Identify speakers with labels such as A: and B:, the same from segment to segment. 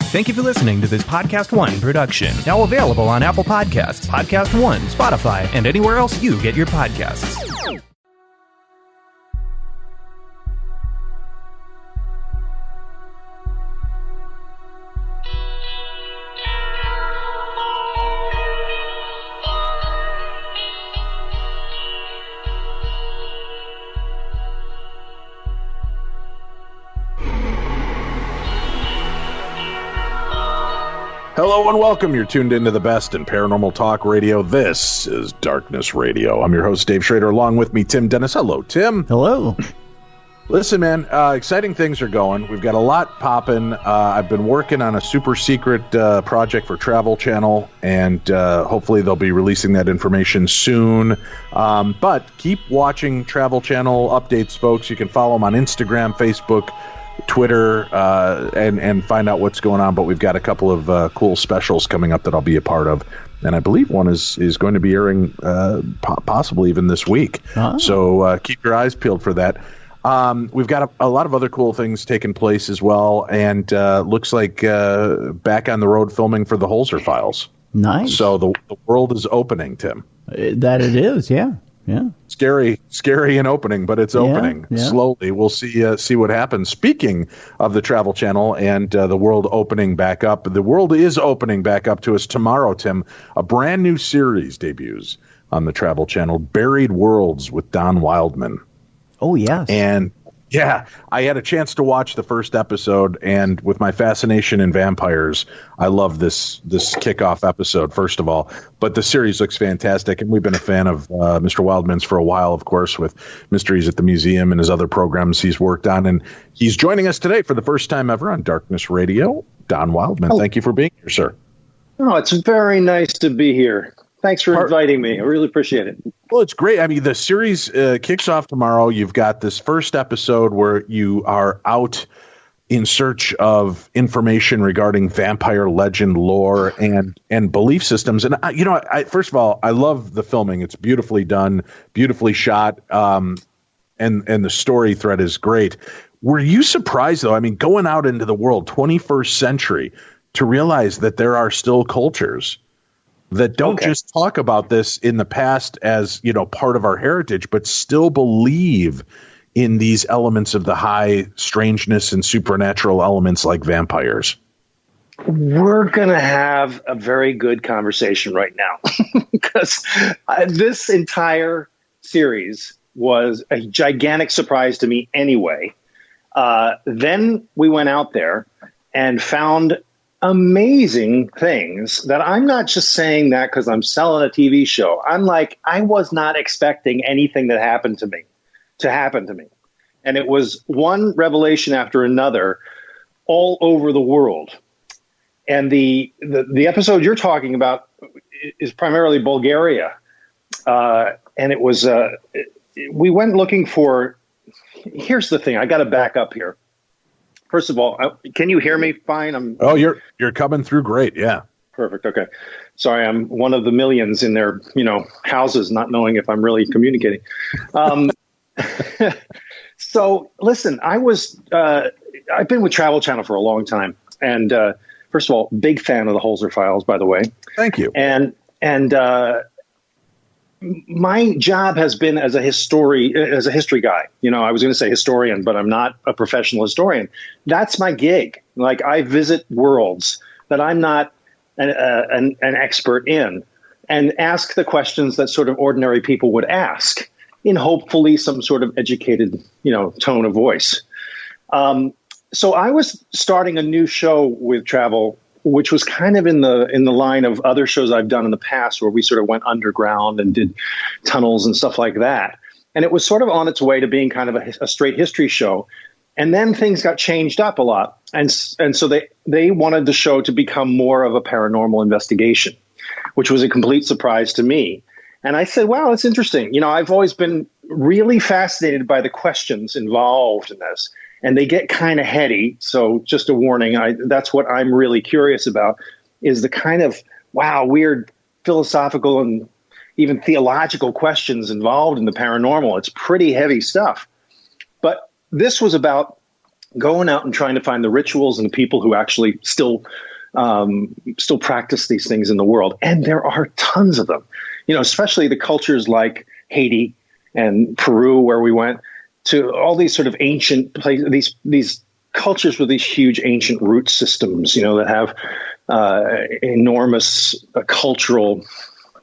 A: Thank you for listening to this Podcast One production. Now available on Apple Podcasts, Podcast One, Spotify, and anywhere else you get your podcasts.
B: Hello and welcome. You're tuned into the best in paranormal talk radio. This is Darkness Radio. I'm your host, Dave Schrader. Along with me, Tim Dennis. Hello, Tim.
C: Hello.
B: Listen, man, exciting things are going. We've got a lot popping. I've been working on a super secret project for Travel Channel, and hopefully they'll be releasing that information soon. But keep watching Travel Channel updates, folks. You can follow them on Instagram, Facebook, Twitter, and find out what's going on. But we've got a couple of cool specials coming up that I'll be a part of, and I believe one is going to be airing possibly even this week. So keep your eyes peeled for that. We've got a lot of other cool things taking place as well, and looks like back on the road filming for the Holzer Files.
C: Nice.
B: So the world is opening, Tim.
C: That it is, yeah. Yeah.
B: Scary and opening, but it's opening slowly. We'll see what happens. Speaking of the Travel Channel and the world opening back up, the world is opening back up to us tomorrow, Tim. A brand new series debuts on the Travel Channel, Buried Worlds with Don Wildman.
C: Oh, yes.
B: And yeah, I had a chance to watch the first episode, and with my fascination in vampires, I love this kickoff episode, first of all. But the series looks fantastic, and we've been a fan of Mr. Wildman's for a while, of course, with Mysteries at the Museum and his other programs he's worked on. And he's joining us today for the first time ever on Darkness Radio. Don Wildman, Thank you for being here, sir.
D: Oh, it's very nice to be here. Thanks for inviting me. I really appreciate it.
B: Well, it's great. I mean, the series kicks off tomorrow. You've got this first episode where you are out in search of information regarding vampire legend, lore, and belief systems. And, I first of all, I love the filming. It's beautifully done, beautifully shot, and the story thread is great. Were you surprised, though, I mean, going out into the world, 21st century, to realize that there are still cultures that don't just talk about this in the past as, part of our heritage, but still believe in these elements of the high strangeness and supernatural elements like vampires?
D: We're going to have a very good conversation right now because this entire series was a gigantic surprise to me anyway. Then we went out there and found amazing things that I'm not just saying that because I'm selling a TV show. I'm like, I was not expecting anything that happened to me to happen to me. And it was one revelation after another all over the world. And the episode you're talking about is primarily Bulgaria. And it was, we went looking for, here's the thing, I got to back up here. First of all, can you hear me fine?
B: You're coming through great. Yeah.
D: Perfect. Okay. Sorry, I'm one of the millions in their, houses not knowing if I'm really communicating. So listen, I've been with Travel Channel for a long time. And first of all, big fan of the Holzer Files, by the way.
B: Thank you.
D: And my job has been as a history guy. I was going to say historian, but I'm not a professional historian. That's my gig. Like, I visit worlds that I'm not an expert in and ask the questions that sort of ordinary people would ask in hopefully some sort of educated, tone of voice. So I was starting a new show with Travel, which was kind of in the line of other shows I've done in the past where we sort of went underground and did tunnels and stuff like that. And it was sort of on its way to being kind of a straight history show. And then things got changed up a lot. And so they wanted the show to become more of a paranormal investigation, which was a complete surprise to me. And I said, wow, that's interesting. I've always been really fascinated by the questions involved in this. And they get kind of heady. So just a warning, that's what I'm really curious about, is the kind of, weird philosophical and even theological questions involved in the paranormal. It's pretty heavy stuff. But this was about going out and trying to find the rituals and the people who actually still practice these things in the world. And there are tons of them, especially the cultures like Haiti and Peru, where we went to, all these sort of ancient places, these cultures with these huge ancient root systems, that have enormous cultural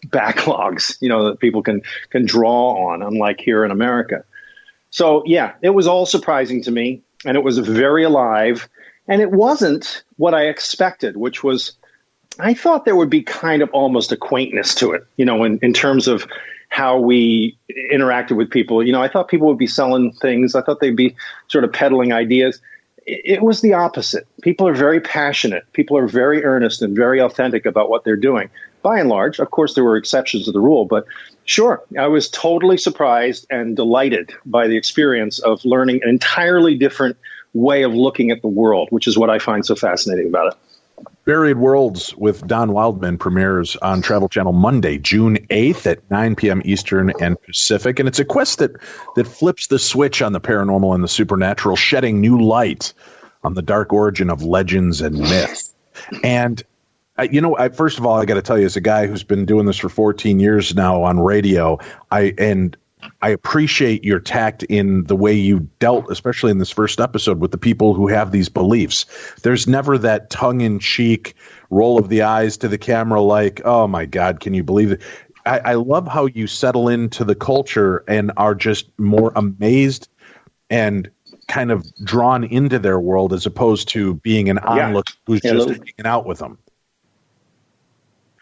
D: backlogs, that people can draw on, unlike here in America. So, yeah, it was all surprising to me, and it was very alive. And it wasn't what I expected, which was, I thought there would be kind of almost a quaintness to it, in terms of how we interacted with people. I thought people would be selling things. I thought they'd be sort of peddling ideas. It was the opposite. People are very passionate. People are very earnest and very authentic about what they're doing. By and large, of course, there were exceptions to the rule, but sure, I was totally surprised and delighted by the experience of learning an entirely different way of looking at the world, which is what I find so fascinating about it.
B: Buried Worlds with Don Wildman premieres on Travel Channel Monday, June 8th at 9 p.m. Eastern and Pacific. And it's a quest that flips the switch on the paranormal and the supernatural, shedding new light on the dark origin of legends and myths. And first of all, I got to tell you, as a guy who's been doing this for 14 years now on radio, I appreciate your tact in the way you dealt, especially in this first episode, with the people who have these beliefs. There's never that tongue-in-cheek roll of the eyes to the camera like, oh, my God, can you believe it? I love how you settle into the culture and are just more amazed and kind of drawn into their world as opposed to being an onlooker who's just hanging out with them.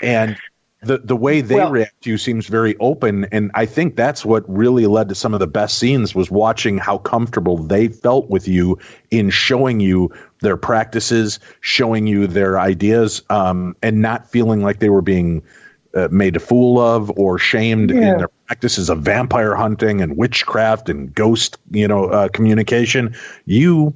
B: And the way they react to you seems very open, and I think that's what really led to some of the best scenes, was watching how comfortable they felt with you in showing you their practices, showing you their ideas, and not feeling like they were being made a fool of or shamed in their practices of vampire hunting and witchcraft and ghost, communication. You're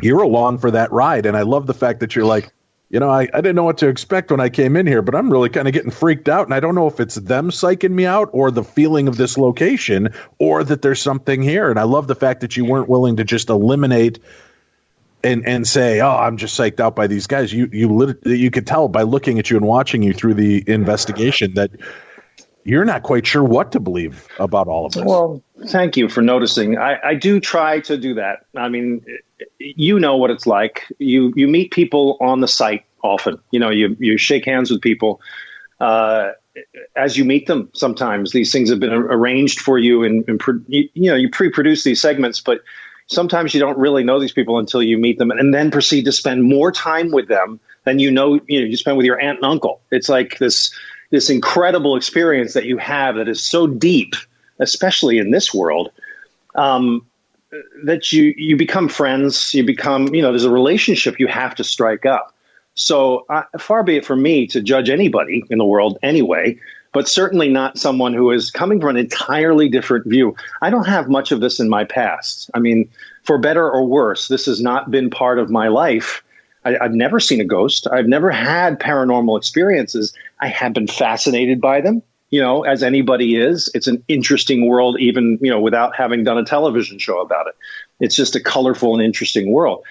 B: along for that ride, and I love the fact that you're like, I didn't know what to expect when I came in here, but I'm really kind of getting freaked out. And I don't know if it's them psyching me out or the feeling of this location or that there's something here. And I love the fact that you weren't willing to just eliminate and say, oh, I'm just psyched out by these guys. You could tell by looking at you and watching you through the investigation that you're not quite sure what to believe about all of this.
D: Well, thank you for noticing. I do try to do that. I mean, you know what it's like. You meet people on the site often. You shake hands with people as you meet them. Sometimes these things have been arranged for you, and you pre-produce these segments, but sometimes you don't really know these people until you meet them, and then proceed to spend more time with them than you spend with your aunt and uncle. It's like this incredible experience that you have that is so deep, especially in this world, that you become friends. You become, there's a relationship you have to strike up. So far be it from me to judge anybody in the world anyway, but certainly not someone who is coming from an entirely different view. I don't have much of this in my past. I mean, for better or worse, this has not been part of my life. I've never seen a ghost. I've never had paranormal experiences. I have been fascinated by them, as anybody is. It's an interesting world, even, without having done a television show about it. It's just a colorful and interesting world.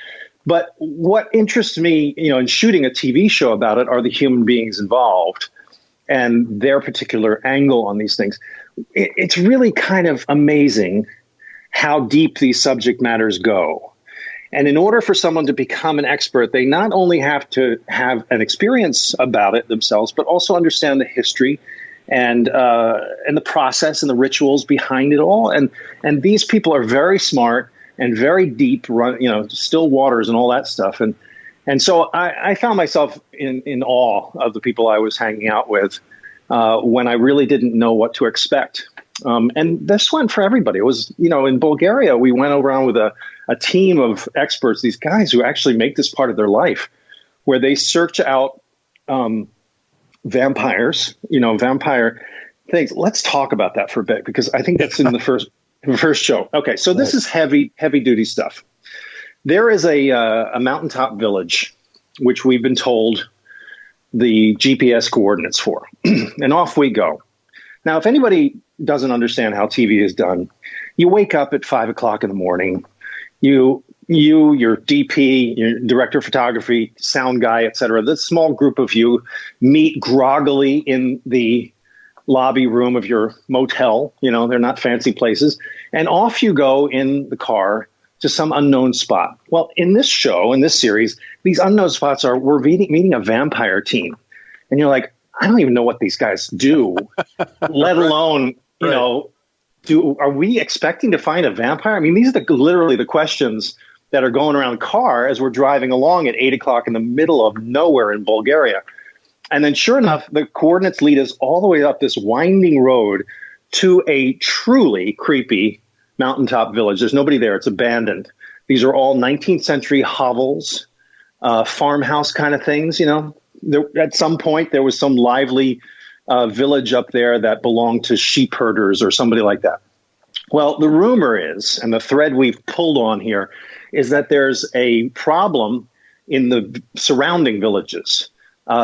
D: But what interests me, in shooting a TV show about it are the human beings involved and their particular angle on these things. It's really kind of amazing how deep these subject matters go. And in order for someone to become an expert, they not only have to have an experience about it themselves, but also understand the history and the process and the rituals behind it all. And these people are very smart and very deep, still waters and all that stuff. And so I found myself in awe of the people I was hanging out with when I really didn't know what to expect. And this went for everybody. It was, in Bulgaria, we went around with a team of experts, these guys who actually make this part of their life, where they search out vampires, vampire things. Let's talk about that for a bit, because I think that's in the first show. Okay, so this is heavy duty stuff. There is a mountaintop village, which we've been told the GPS coordinates for, and off we go. Now, if anybody doesn't understand how TV is done, you wake up at 5 o'clock in the morning, you your DP, your director of photography, sound guy, etc. This small group of you meet groggily in the lobby room of your motel. They're not fancy places. And off you go in the car to some unknown spot. Well, in this show, in this series, these unknown spots we're meeting a vampire team. And you're like, I don't even know what these guys do, let alone, are we expecting to find a vampire? I mean, these are literally the questions that are going around the car as we're driving along at 8 o'clock in the middle of nowhere in Bulgaria. And then sure enough, the coordinates lead us all the way up this winding road to a truly creepy mountaintop village. There's nobody there. It's abandoned. These are all 19th century hovels, farmhouse kind of things. At some point, there was some lively village up there that belonged to sheep herders or somebody like that. Well, the rumor is, and the thread we've pulled on here, is that there's a problem in the surrounding villages.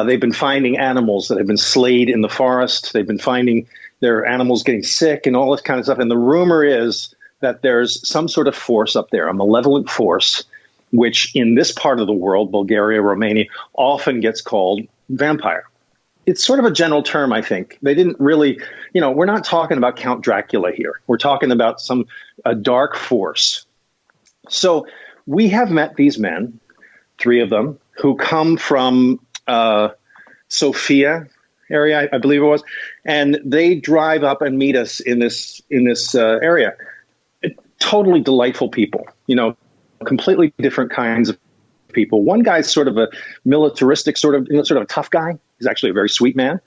D: They've been finding animals that have been slayed in the forest. They've been finding their animals getting sick and all this kind of stuff. And the rumor is that there's some sort of force up there, a malevolent force, which in this part of the world, Bulgaria, Romania, often gets called vampire. It's sort of a general term, I think. They didn't really, we're not talking about Count Dracula here. We're talking about a dark force. So we have met these men, 3 of them, who come from Sofia area, I believe it was, and they drive up and meet us in this area. Totally delightful people, completely different kinds of people. One guy's sort of a militaristic, sort of a tough guy. He's actually a very sweet man,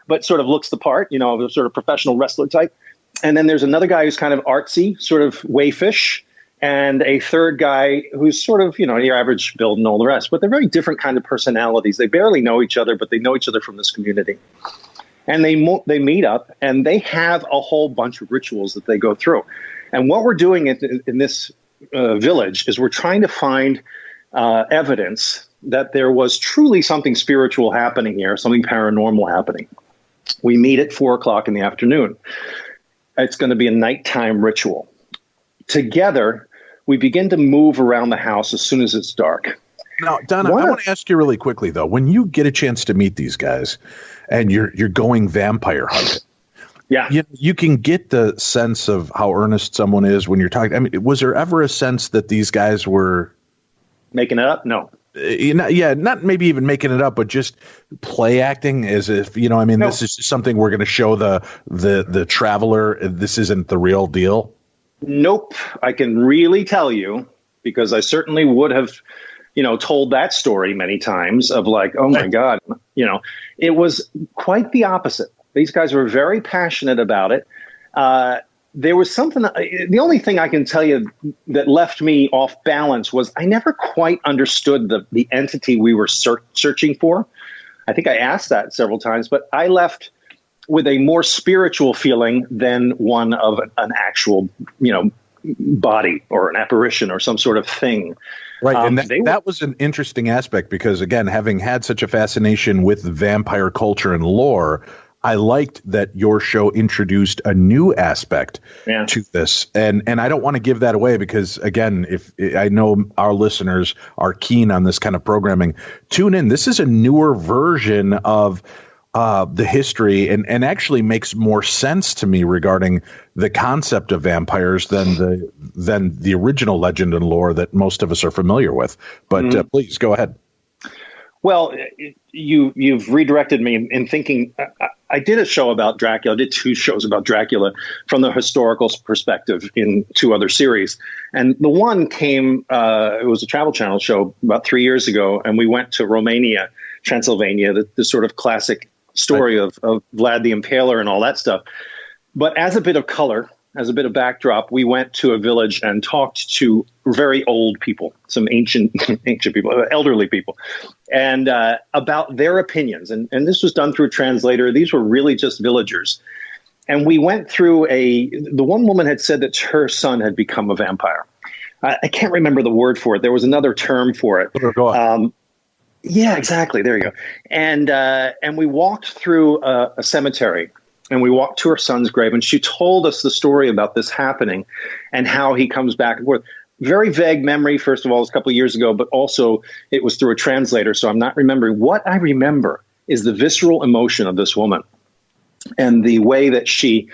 D: but sort of looks the part, a sort of professional wrestler type. And then there's another guy who's kind of artsy, sort of wayfish, and a third guy who's sort of, your average build and all the rest. But they're very different kind of personalities. They barely know each other, but they know each other from this community. And they meet up, and they have a whole bunch of rituals that they go through. And what we're doing in this village is we're trying to find evidence that there was truly something spiritual happening here, something paranormal happening. We meet at 4 o'clock in the afternoon. It's going to be a nighttime ritual. Together, we begin to move around the house as soon as it's dark.
B: Now, Donna, I want to ask you really quickly, though, when you get a chance to meet these guys and you're going vampire hunting, you can get the sense of how earnest someone is when you're talking. I mean, was there ever a sense that these guys were
D: making it up? No.
B: Not maybe even making it up, but just play acting as if, no. This is something we're going to show the traveler. This isn't the real deal.
D: Nope. I can really tell you, because I certainly would have, told that story many times of like, oh my God, it was quite the opposite. These guys were very passionate about it. There was something, the only thing I can tell you that left me off balance was I never quite understood the entity we were searching for. I think I asked that several times, but I left with a more spiritual feeling than one of an actual, body or an apparition or some sort of thing.
B: Right. And that was an interesting aspect because, again, having had such a fascination with vampire culture and lore, I liked that your show introduced a new aspect to this. And I don't want to give that away because, again, if I know our listeners are keen on this kind of programming, tune in. This is a newer version of the history and actually makes more sense to me regarding the concept of vampires than the original legend and lore that most of us are familiar with. But please go ahead.
D: Well, you've redirected me in thinking. I did a show about Dracula. I did 2 shows about Dracula from the historical perspective in 2 other series. And the one came, it was a Travel Channel show about 3 years ago. And we went to Romania, Transylvania, the sort of classic story of Vlad the Impaler and all that stuff. But as a bit of color, as a bit of backdrop, we went to a village and talked to very old people, some ancient people, elderly people, and about their opinions. And this was done through a translator. These were really just villagers. And we went through the one woman had said that her son had become a vampire. I can't remember the word for it. There was another term for it. Yeah, exactly. There you go. And we walked through a cemetery. And we walked to her son's grave, and she told us the story about this happening and how he comes back and forth. very vague memory. First of all, it was a couple of years ago, but also it was through a translator. So I'm not remembering. What I remember is the visceral emotion of this woman and the way that she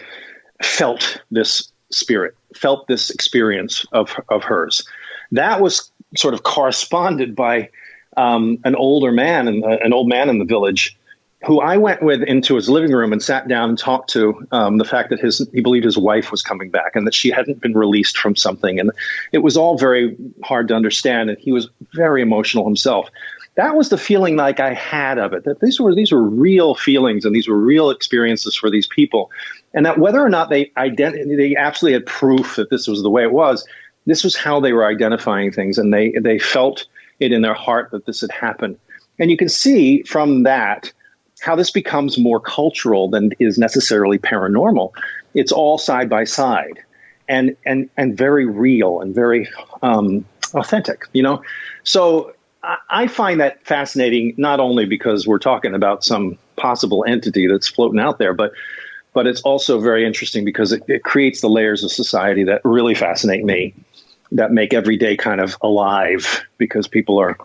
D: felt this spirit, felt this experience of hers. That was sort of corresponded by an old man in the village, who I went with into his living room and sat down and talked to the fact that he believed his wife was coming back and that she hadn't been released from something. And it was all very hard to understand. And he was very emotional himself. That was the feeling like I had of it, that these were real feelings and these were real experiences for these people. And that whether or not they absolutely had proof that this was the way it was, this was how they were identifying things. And they felt it in their heart that this had happened. And you can see from that how this becomes more cultural than is necessarily paranormal. It's all side by side and very real and very authentic, So I find that fascinating, not only because we're talking about some possible entity that's floating out there, but it's also very interesting because it creates the layers of society that really fascinate me, that make every day kind of alive because people are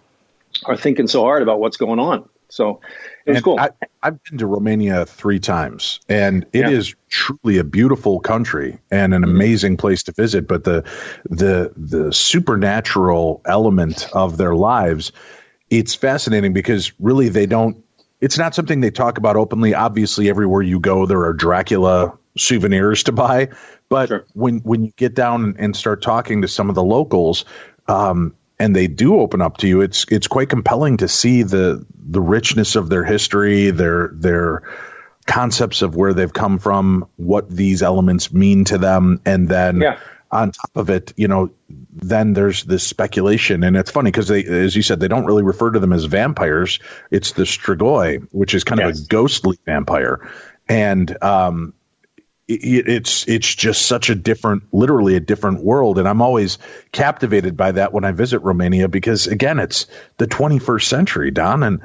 D: thinking so hard about what's going on. So it was cool.
B: I've been to Romania 3 times, and it is truly a beautiful country and an amazing place to visit. But the supernatural element of their lives, it's fascinating because really it's not something they talk about openly. Obviously, everywhere you go, there are Dracula souvenirs to buy. But sure, when you get down and start talking to some of the locals, and they do open up to you, it's quite compelling to see the richness of their history, their concepts of where they've come from, what these elements mean to them. And then on top of it, then there's this speculation. And it's funny because as you said, they don't really refer to them as vampires. It's the strigoi, which is kind of a ghostly vampire. And it's just such literally a different world. And I'm always captivated by that when I visit Romania, because again, it's the 21st century, Don,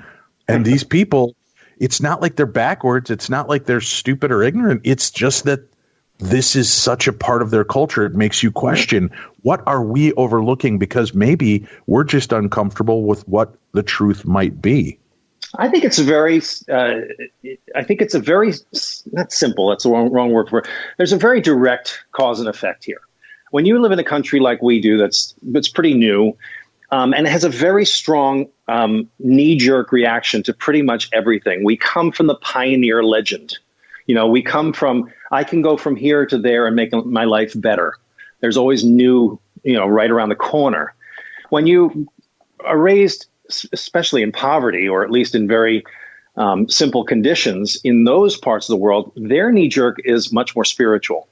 B: and these people, it's not like they're backwards. It's not like they're stupid or ignorant. It's just that this is such a part of their culture. It makes you question, what are we overlooking? Because maybe we're just uncomfortable with what the truth might be.
D: I think it's very not simple. That's the wrong word for it. There's a very direct cause and effect here. When you live in a country like we do, that's pretty new, and it has a very strong knee-jerk reaction to pretty much everything. We come from the pioneer legend. We come from, I can go from here to there and make my life better. There's always new, right around the corner. When you are raised, especially in poverty, or at least in very simple conditions in those parts of the world, their knee jerk is much more spiritual,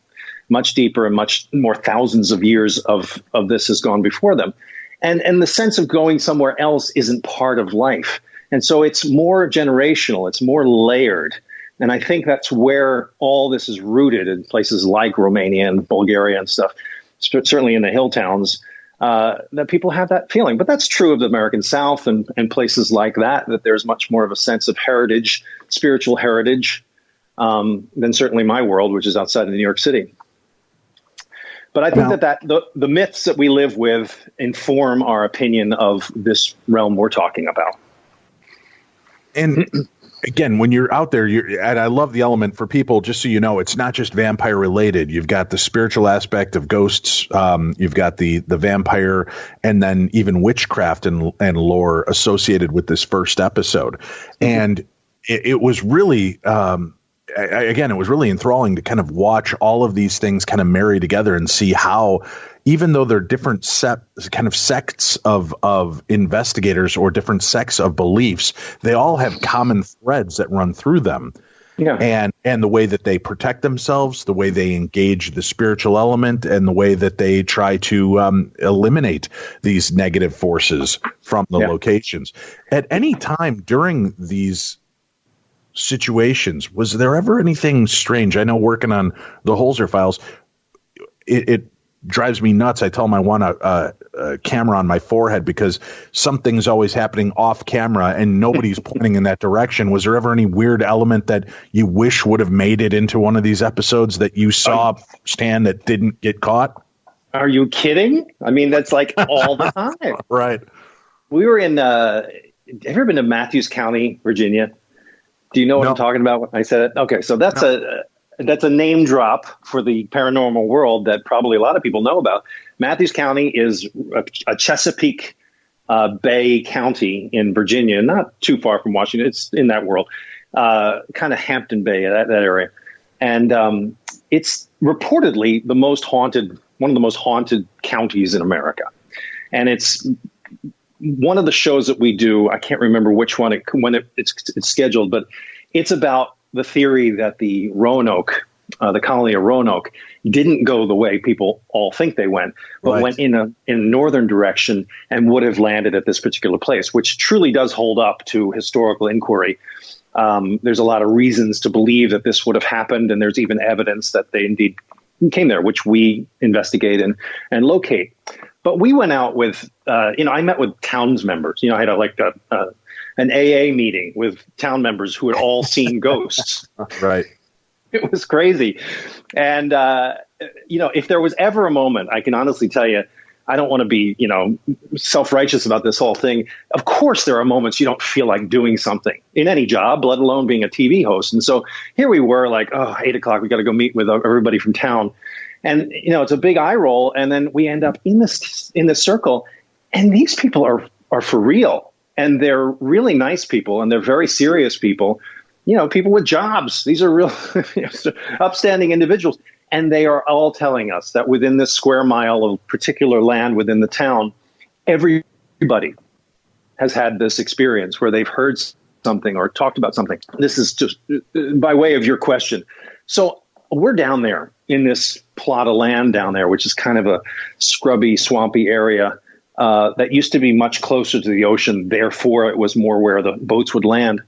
D: much deeper, and much more thousands of years of this has gone before them. And the sense of going somewhere else isn't part of life. And so it's more generational, it's more layered. And I think that's where all this is rooted in places like Romania and Bulgaria and stuff, certainly in the hill towns. That people have that feeling. But that's true of the American South and places like that there's much more of a sense of heritage, spiritual heritage, than certainly my world, which is outside of New York City. But I think that the myths that we live with inform our opinion of this realm we're talking about.
B: And again, when you're out there, and I love the element for people, just so you know, it's not just vampire related. You've got the spiritual aspect of ghosts. You've got the vampire, and then even witchcraft and lore associated with this first episode. And it was really, it was really enthralling to kind of watch all of these things kind of marry together and see how, even though they're different sects of investigators or different sects of beliefs, they all have common threads that run through them. Yeah. And the way that they protect themselves, the way they engage the spiritual element, and the way that they try to eliminate these negative forces from the locations. At any time during these situations, was there ever anything strange? I know working on the Holzer files, it drives me nuts. I tell them I want a camera on my forehead because something's always happening off camera and nobody's pointing in that direction. Was there ever any weird element that you wish would have made it into one of these episodes that you saw firsthand that didn't get caught?
D: Are you kidding? I mean, that's like all the time.
B: Right.
D: We were in, have you ever been to Matthews County, Virginia? Do you know what I'm talking about when I said it? Okay, so that's a name drop for the paranormal world that probably a lot of people know about. Matthews County is a Chesapeake Bay county in Virginia, not too far from Washington. It's in that world, kind of Hampton Bay, that area. And it's reportedly one of the most haunted counties in America. And it's one of the shows that we do. I can't remember which one it's scheduled, but it's about the theory that the Roanoke, the colony of Roanoke, didn't go the way people all think they went, but went in a northern direction and would have landed at this particular place, which truly does hold up to historical inquiry. There's a lot of reasons to believe that this would have happened, and there's even evidence that they indeed came there, which we investigate and locate. But we went out with, I met with towns members. I had an AA meeting with town members who had all seen ghosts.
B: Right.
D: It was crazy. And, if there was ever a moment, I can honestly tell you, I don't want to be, self-righteous about this whole thing. Of course, there are moments you don't feel like doing something in any job, let alone being a TV host. And so here we were 8 o'clock, we got to go meet with everybody from town. And, it's a big eye roll. And then we end up in this circle. And these people are for real. And they're really nice people. And they're very serious people, people with jobs. These are real upstanding individuals. And they are all telling us that within this square mile of particular land within the town, everybody has had this experience where they've heard something or talked about something. This is just by way of your question. So we're down there in this plot of land down there, which is kind of a scrubby, swampy area that used to be much closer to the ocean. Therefore, it was more where the boats would land.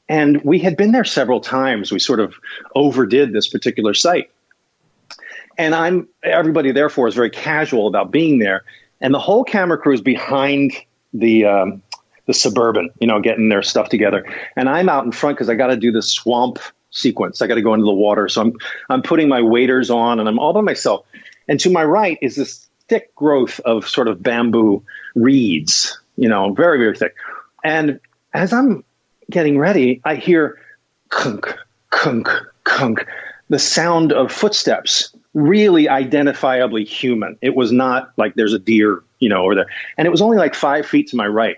D: And we had been there several times. We sort of overdid this particular site. And everybody therefore is very casual about being there. And the whole camera crew is behind the Suburban, getting their stuff together. And I'm out in front because I got to do the swamp sequence. I got to go into the water. So I'm putting my waders on and I'm all by myself. And to my right is this thick growth of sort of bamboo reeds, very, very thick. And as I'm getting ready, I hear kunk, kunk, kunk, the sound of footsteps, really identifiably human. It was not like there's a deer, over there. And it was only 5 feet to my right.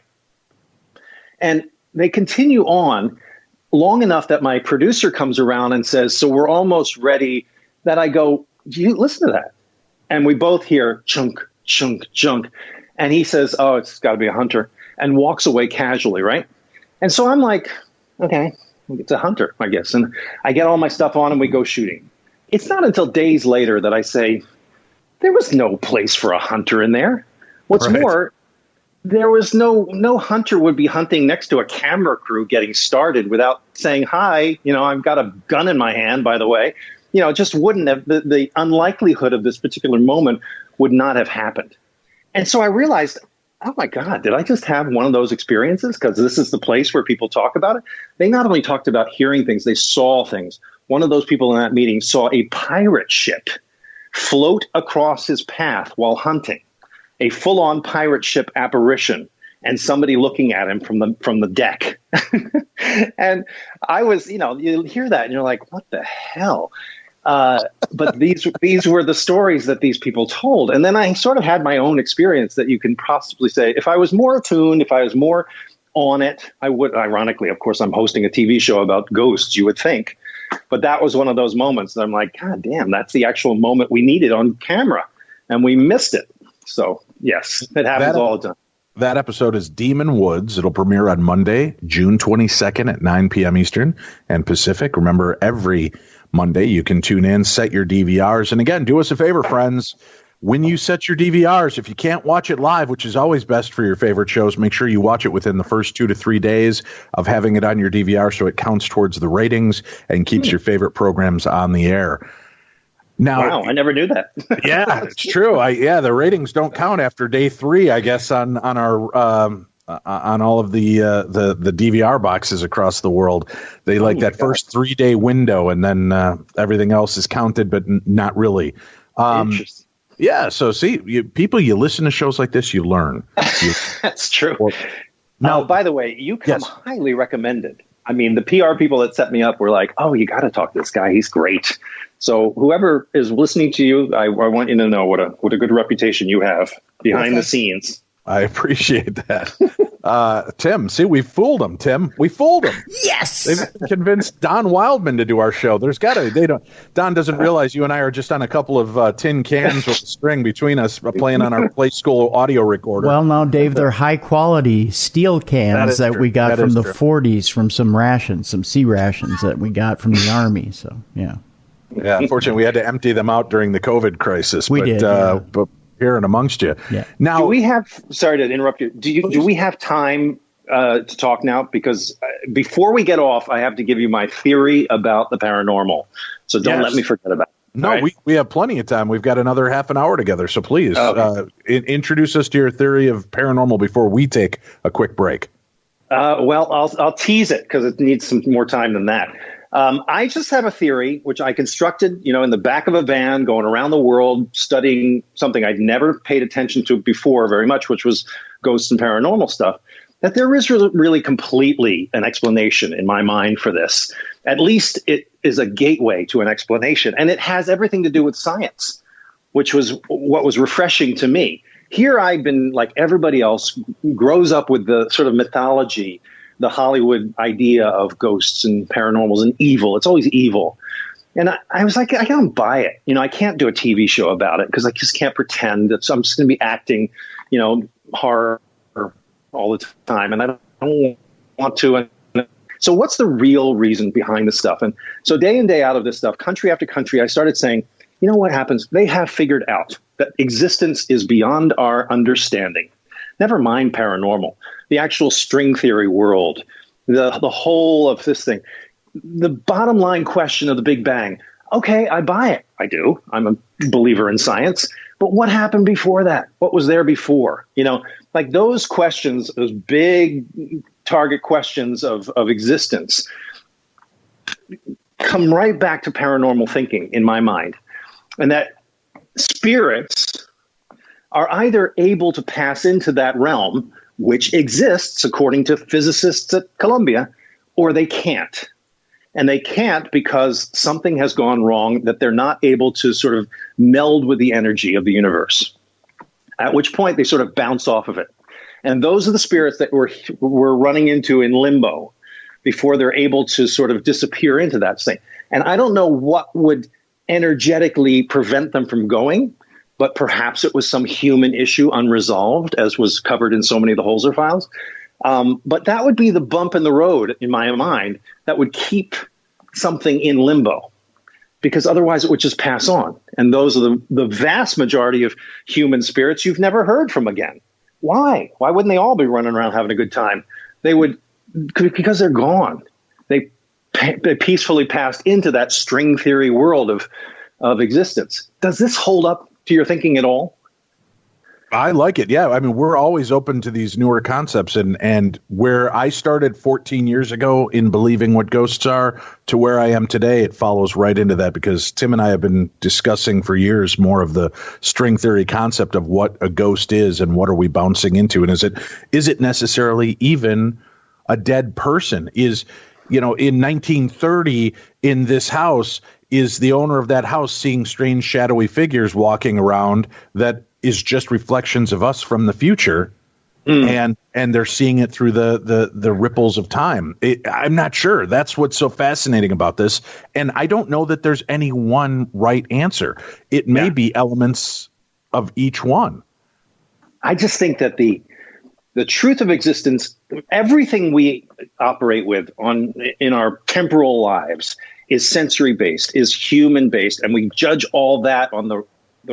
D: And they continue on long enough that my producer comes around and says, so we're almost ready, that I go, do you listen to that? And we both hear chunk, chunk, chunk. And he says, oh, it's got to be a hunter, and walks away casually, right? And so I'm like, okay, it's a hunter, I guess. And I get all my stuff on and we go shooting. It's not until days later that I say, there was no place for a hunter in there. What's more, there was no hunter would be hunting next to a camera crew getting started without saying, hi, I've got a gun in my hand, by the way. It just wouldn't have, the unlikelihood of this particular moment would not have happened. And so I realized, oh my God, did I just have one of those experiences? Because this is the place where people talk about it. They not only talked about hearing things, they saw things. One of those people in that meeting saw a pirate ship float across his path while hunting, a full-on pirate ship apparition, and somebody looking at him from the deck. And I was, you hear that and you're like, what the hell? But these were the stories that these people told. And then I sort of had my own experience that you can possibly say, if I was more attuned, if I was more on it, I would, ironically, of course, I'm hosting a TV show about ghosts, you would think. But that was one of those moments that I'm like, God damn, that's the actual moment we needed on camera. And we missed it. So, yes, it happens all the time.
B: That episode is Demon Woods. It'll premiere on Monday, June 22nd at 9 p.m. Eastern and Pacific. Remember, every Monday you can tune in, set your DVRs. And again, do us a favor, friends. When you set your DVRs, if you can't watch it live, which is always best for your favorite shows, make sure you watch it within the first 2 to 3 days of having it on your DVR so it counts towards the ratings and keeps your favorite programs on the air. Now,
D: wow, I never knew that.
B: Yeah, it's true. The ratings don't count after day 3, I guess, on our on all of the DVR boxes across the world. They like that first 3-day window, and then everything else is counted, but not really.
D: Interesting.
B: Yeah. So see, you listen to shows like this, you learn.
D: That's true.
B: Now,
D: By the way, you come
B: yes.
D: highly recommended. I mean, the PR people that set me up were like, "Oh, you got to talk to this guy. He's great." So whoever is listening to you, I want you to know what a good reputation you have behind the scenes.
B: I appreciate that. Tim, see, we fooled him, Tim. We fooled him.
C: Yes!
B: They've convinced Don Wildman to do our show. Don doesn't realize you and I are just on a couple of tin cans with a string between us playing on our Play School audio recorder.
C: Well, now, Dave, they're high-quality steel cans that we got from the 40s from some rations, some sea rations that we got from the Army. So, yeah.
B: Yeah, unfortunately, we had to empty them out during the COVID crisis.
C: We did, yeah.
B: But here and amongst you.
C: Yeah.
B: Now,
D: do we have? Sorry to interrupt you. Do we have time to talk now? Because before we get off, I have to give you my theory about the paranormal. So don't let me forget about it.
B: No, right? we have plenty of time. We've got another half an hour together. So please introduce us to your theory of paranormal before we take a quick break.
D: Well, I'll tease it because it needs some more time than that. I just have a theory, which I constructed, in the back of a van going around the world studying something I'd never paid attention to before very much, which was ghosts and paranormal stuff, that there is really completely an explanation in my mind for this. At least it is a gateway to an explanation, and it has everything to do with science, which was what was refreshing to me. Here I've been, like everybody else, grows up with the sort of mythology, the Hollywood idea of ghosts and paranormals and evil. It's always evil. And I was like, I don't buy it. I can't do a TV show about it because I just can't pretend that I'm just going to be acting, horror all the time. And I don't want to. So what's the real reason behind this stuff? And so day in, day out of this stuff, country after country, I started saying, you know what happens? They have figured out that existence is beyond our understanding. Never mind paranormal, the actual string theory world, the whole of this thing. The bottom line question of the Big Bang. Okay, I buy it. I do. I'm a believer in science. But what happened before that? What was there before? Like those questions, those big target questions of existence come right back to paranormal thinking in my mind. And that spirits are either able to pass into that realm, which exists according to physicists at Columbia, or they can't. And they can't because something has gone wrong, that they're not able to sort of meld with the energy of the universe, at which point they sort of bounce off of it. And those are the spirits that we're running into in limbo before they're able to sort of disappear into that thing. And I don't know what would energetically prevent them from going, but perhaps it was some human issue unresolved, as was covered in so many of the Holzer files. But that would be the bump in the road, in my mind, that would keep something in limbo, because otherwise it would just pass on. And those are the vast majority of human spirits you've never heard from again. Why? Why wouldn't they all be running around having a good time? They would, because they're gone. They peacefully passed into that string theory world of existence. Does this hold up to your thinking at all?
B: I like it. Yeah. I mean, we're always open to these newer concepts, and where I started 14 years ago in believing what ghosts are to where I am today, it follows right into that, because Tim and I have been discussing for years more of the string theory concept of what a ghost is and what are we bouncing into. And is it necessarily even a dead person? In 1930 in this house, is the owner of that house seeing strange shadowy figures walking around that is just reflections of us from the future, and they're seeing it through the ripples of time? I'm not sure. That's what's so fascinating about this, and I don't know that there's any one right answer. It may be elements of each one.
D: I just think that the truth of existence, everything we operate with in our temporal lives, is sensory based, is human based, and we judge all that on the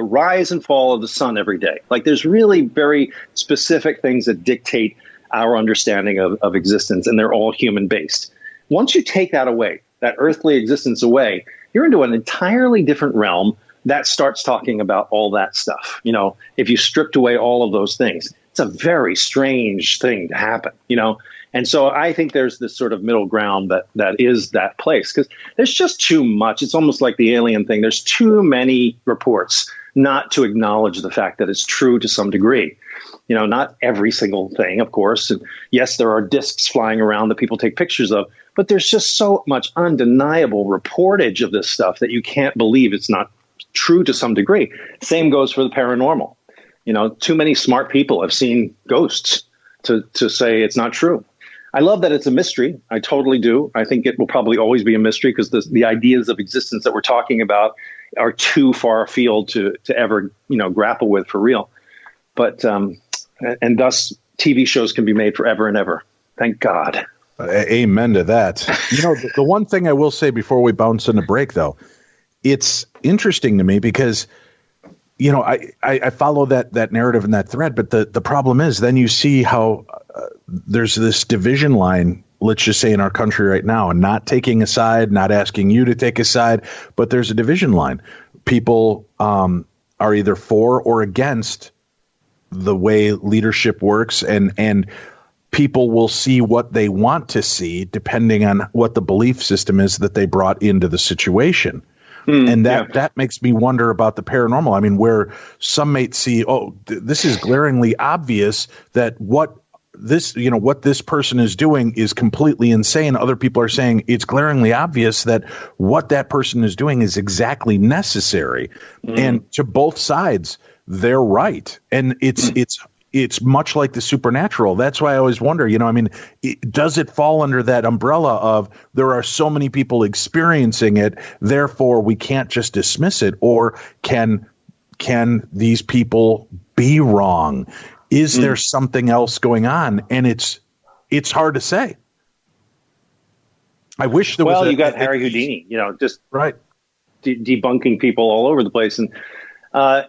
D: rise and fall of the sun every day. Like, there's really very specific things that dictate our understanding of existence, and they're all human based. Once you take that away, that earthly existence away, you're into an entirely different realm that starts talking about all that stuff. If you stripped away all of those things, it's a very strange thing to happen, And so I think there's this sort of middle ground that is that place, because there's just too much. It's almost like the alien thing. There's too many reports not to acknowledge the fact that it's true to some degree. You know, not every single thing, of course. And yes, there are discs flying around that people take pictures of, but there's just so much undeniable reportage of this stuff that you can't believe it's not true to some degree. Same goes for the paranormal. You know, too many smart people have seen ghosts to say it's not true. I love that it's a mystery. I totally do. I think it will probably always be a mystery because the ideas of existence that we're talking about are too far afield to ever, you know, grapple with for real. But, and thus TV shows can be made forever and ever. Thank God.
B: Amen to that. You know, the one thing I will say before we bounce into break, though, it's interesting to me because, you know, I follow that narrative and that thread. But the problem is then you see how there's this division line, let's just say in our country right now, and not taking a side, not asking you to take a side, but there's a division line. People are either for or against the way leadership works, and people will see what they want to see depending on what the belief system is that they brought into the situation. And that makes me wonder about the paranormal. I mean, where some might see, this is glaringly obvious that what this person is doing is completely insane. Other people are saying it's glaringly obvious that what that person is doing is exactly necessary. And to both sides, they're right. And it's much like the supernatural. That's why I always wonder, you know, I mean, does it fall under that umbrella of there are so many people experiencing it, therefore we can't just dismiss it? Or can these people be wrong? Is there something else going on? And it's hard to say. I wish there was.
D: Well, you got Harry Houdini, you know, just
B: right
D: debunking people all over the place. And I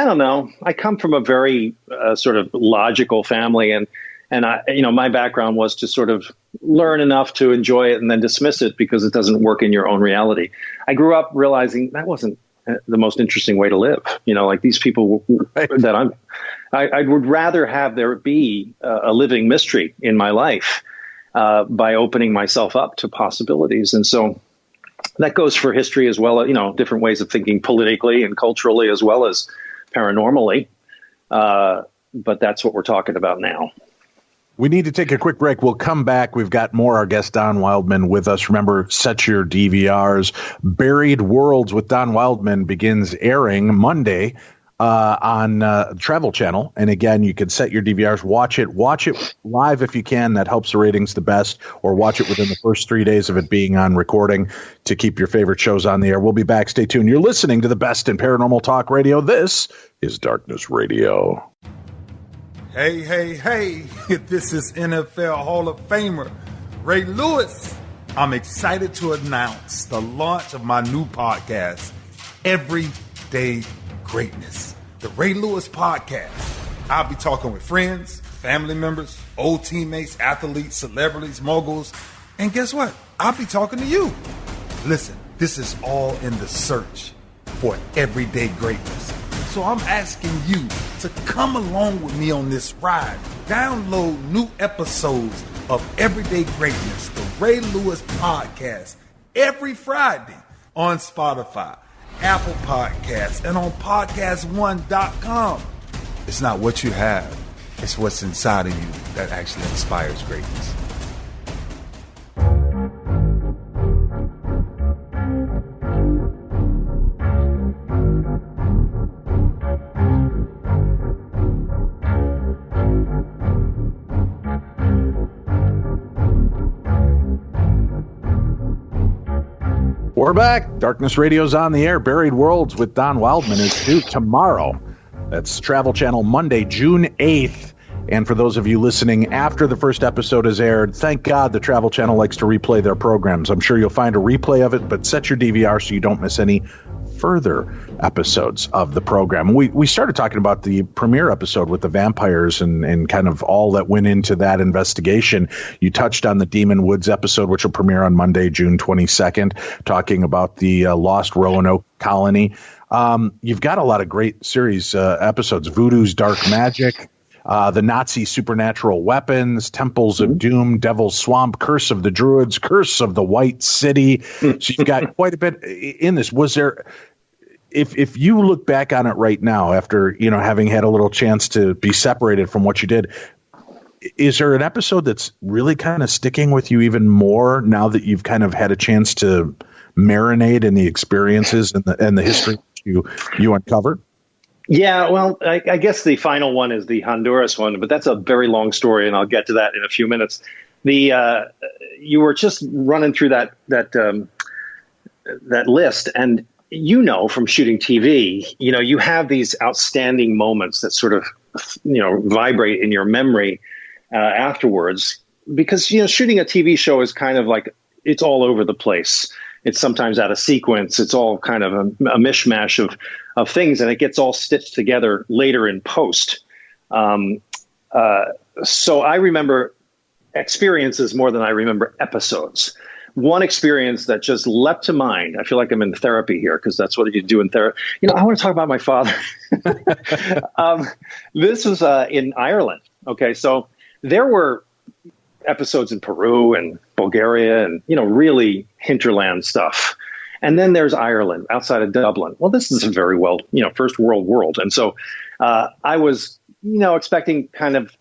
D: don't know. I come from a very sort of logical family, and I, you know, my background was to sort of learn enough to enjoy it and then dismiss it because it doesn't work in your own reality. I grew up realizing that wasn't the most interesting way to live. You know, like these people that I would rather have there be a living mystery in my life by opening myself up to possibilities. And so that goes for history as well, you know, different ways of thinking politically and culturally as well as paranormally. But that's what we're talking about now.
B: We need to take a quick break. We'll come back. We've got more. Our guest, Don Wildman, with us. Remember, set your DVRs. Buried Worlds with Don Wildman begins airing Monday on Travel Channel. And again, you can set your DVRs. Watch it live if you can. That helps the ratings the best. Or watch it within the first 3 days of it being on recording to keep your favorite shows on the air. We'll be back. Stay tuned. You're listening to the best in paranormal talk radio. This is Darkness Radio.
E: Hey, hey, hey, this is NFL Hall of Famer Ray Lewis. I'm excited to announce the launch of my new podcast, Everyday Greatness, the Ray Lewis Podcast. I'll be talking with friends, family members, old teammates, athletes, celebrities, moguls, and guess what? I'll be talking to you. Listen, this is all in the search for everyday greatness. So I'm asking you to come along with me on this ride. Download new episodes of Everyday Greatness, the Ray Lewis Podcast, every Friday on Spotify, Apple Podcasts, and on podcast1.com. It's not what you have, it's what's inside of you that actually inspires greatness.
B: We're back. Darkness Radio's on the air. Buried Worlds with Don Wildman is due tomorrow. That's Travel Channel, Monday, June 8th. And for those of you listening after the first episode is aired, thank God the Travel Channel likes to replay their programs. I'm sure you'll find a replay of it, but set your DVR so you don't miss any further episodes of the program. We started talking about the premiere episode with the vampires and kind of all that went into that investigation. You touched on the Demon Woods episode, which will premiere on Monday, June 22nd, talking about the lost Roanoke colony. You've got a lot of great series episodes. Voodoo's Dark Magic, the Nazi supernatural weapons, Temples of Doom, Devil's Swamp, Curse of the Druids, Curse of the White City. So you've got quite a bit in this. if you look back on it right now, after having had a little chance to be separated from what you did, is there an episode that's really kind of sticking with you even more now that you've kind of had a chance to marinate in the experiences and the history you uncovered?
D: Yeah, well, I guess the final one is the Honduras one, but that's a very long story, and I'll get to that in a few minutes. You were just running through that list, and from shooting TV, you have these outstanding moments that sort of, vibrate in your memory afterwards, because, shooting a TV show is kind of like, it's all over the place. It's sometimes out of sequence. It's all kind of a mishmash of things, and it gets all stitched together later in post. So I remember experiences more than I remember episodes. One experience that just leapt to mind. I feel like I'm in therapy here because that's what you do in therapy. I want to talk about my father. This was in Ireland. Okay, so there were episodes in Peru and Bulgaria and, really hinterland stuff. And then there's Ireland outside of Dublin. Well, this is a very first world. And so I was, expecting kind of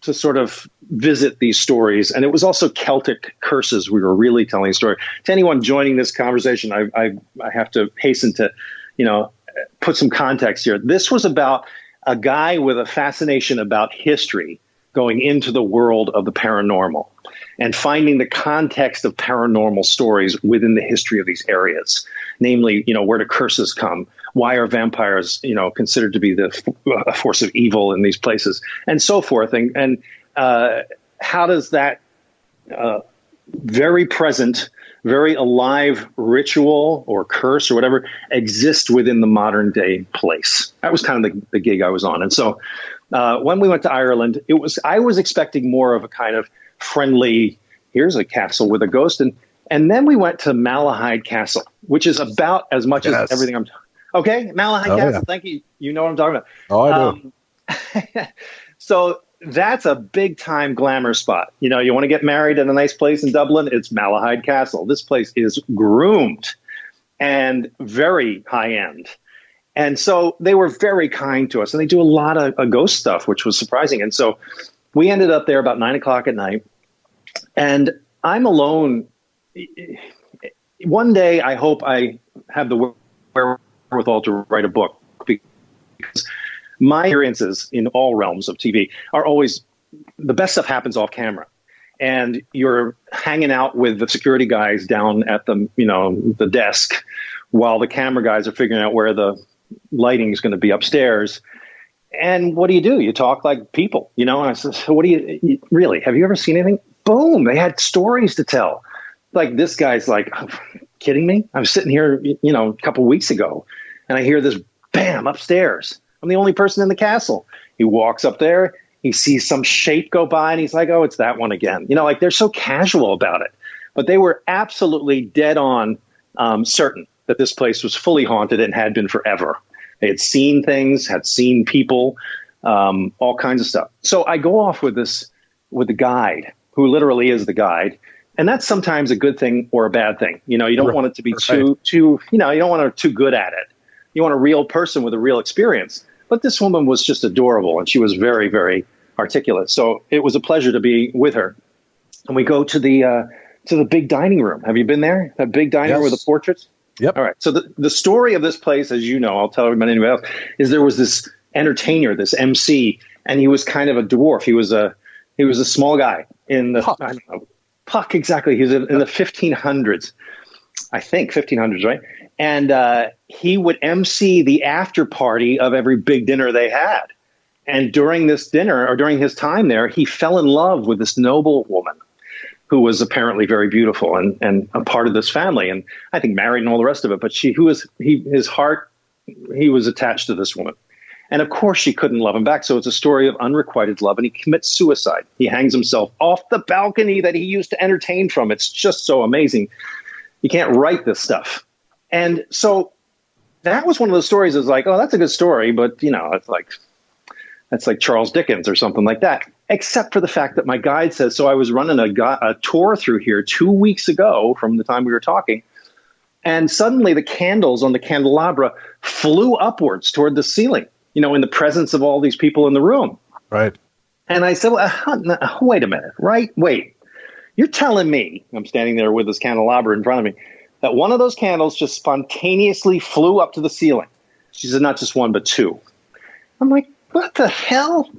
D: to sort of visit these stories. And it was also Celtic curses. We were really telling a story. To anyone joining this conversation, I have to hasten to, put some context here. This was about a guy with a fascination about history going into the world of the paranormal and finding the context of paranormal stories within the history of these areas. Namely, where do curses come? Why are vampires, considered to be a force of evil in these places, and so forth? And how does that very present, very alive ritual or curse or whatever exist within the modern day place? That was kind of the gig I was on. And so when we went to Ireland, I was expecting more of a kind of friendly, here's a castle with a ghost. And then we went to Malahide Castle, which is about as much as everything I'm talking. Okay, Malahide Castle. Yeah. Thank you. You know what I'm talking about.
B: Oh, I do.
D: So that's a big time glamour spot. You want to get married in a nice place in Dublin, it's Malahide Castle. This place is groomed and very high end. And so they were very kind to us, and they do a lot of ghost stuff, which was surprising. And so we ended up there about 9:00 at night, and I'm alone. One day, I hope I have the wherewithal to write a book, because my experiences in all realms of TV are always the best stuff happens off camera. And you're hanging out with the security guys down at the desk while the camera guys are figuring out where the lighting is going to be upstairs. And what do? You talk like people, And I said, so what do you really, have you ever seen anything? Boom. They had stories to tell. Like, this guy's like, oh, kidding me? I was sitting here, a couple weeks ago, and I hear this bam upstairs. I'm the only person in the castle. He walks up there, he sees some shape go by, and he's like, oh, it's that one again. They're so casual about it. But they were absolutely dead on certain that this place was fully haunted and had been forever. They had seen things, had seen people, all kinds of stuff. So I go off with the guide, who literally is the guide. And that's sometimes a good thing or a bad thing. You don't want it to be too, you don't want her too good at it. You want a real person with a real experience. But this woman was just adorable, and she was very, very articulate. So it was a pleasure to be with her. And we go to the big dining room. Have you been there? That big dining room with the portraits?
B: Yep.
D: All right. So the story of this place, as you know, I'll tell everybody anybody else, is there was this entertainer, this MC, and he was kind of a dwarf. He was a small guy in the I don't know, Puck, exactly. He was in the 1500s, I think 1500s, right? And he would MC the after party of every big dinner they had. And during this dinner, or during his time there, he fell in love with this noble woman who was apparently very beautiful and a part of this family, and I think married and all the rest of it. But he was attached to this woman. And of course she couldn't love him back. So it's a story of unrequited love, and he commits suicide. He hangs himself off the balcony that he used to entertain from. It's just so amazing. You can't write this stuff. And so that was one of those stories that's like, oh, that's a good story, but that's like Charles Dickens or something like that. Except for the fact that my guide says, so I was running a tour through here 2 weeks ago from the time we were talking, And suddenly the candles on the candelabra flew upwards toward the ceiling, in the presence of all these people in the room.
B: Right.
D: And I said, well, wait a minute, right? Wait, you're telling me, I'm standing there with this candelabra in front of me, that one of those candles just spontaneously flew up to the ceiling. She said, not just one, but two. I'm like, what the hell?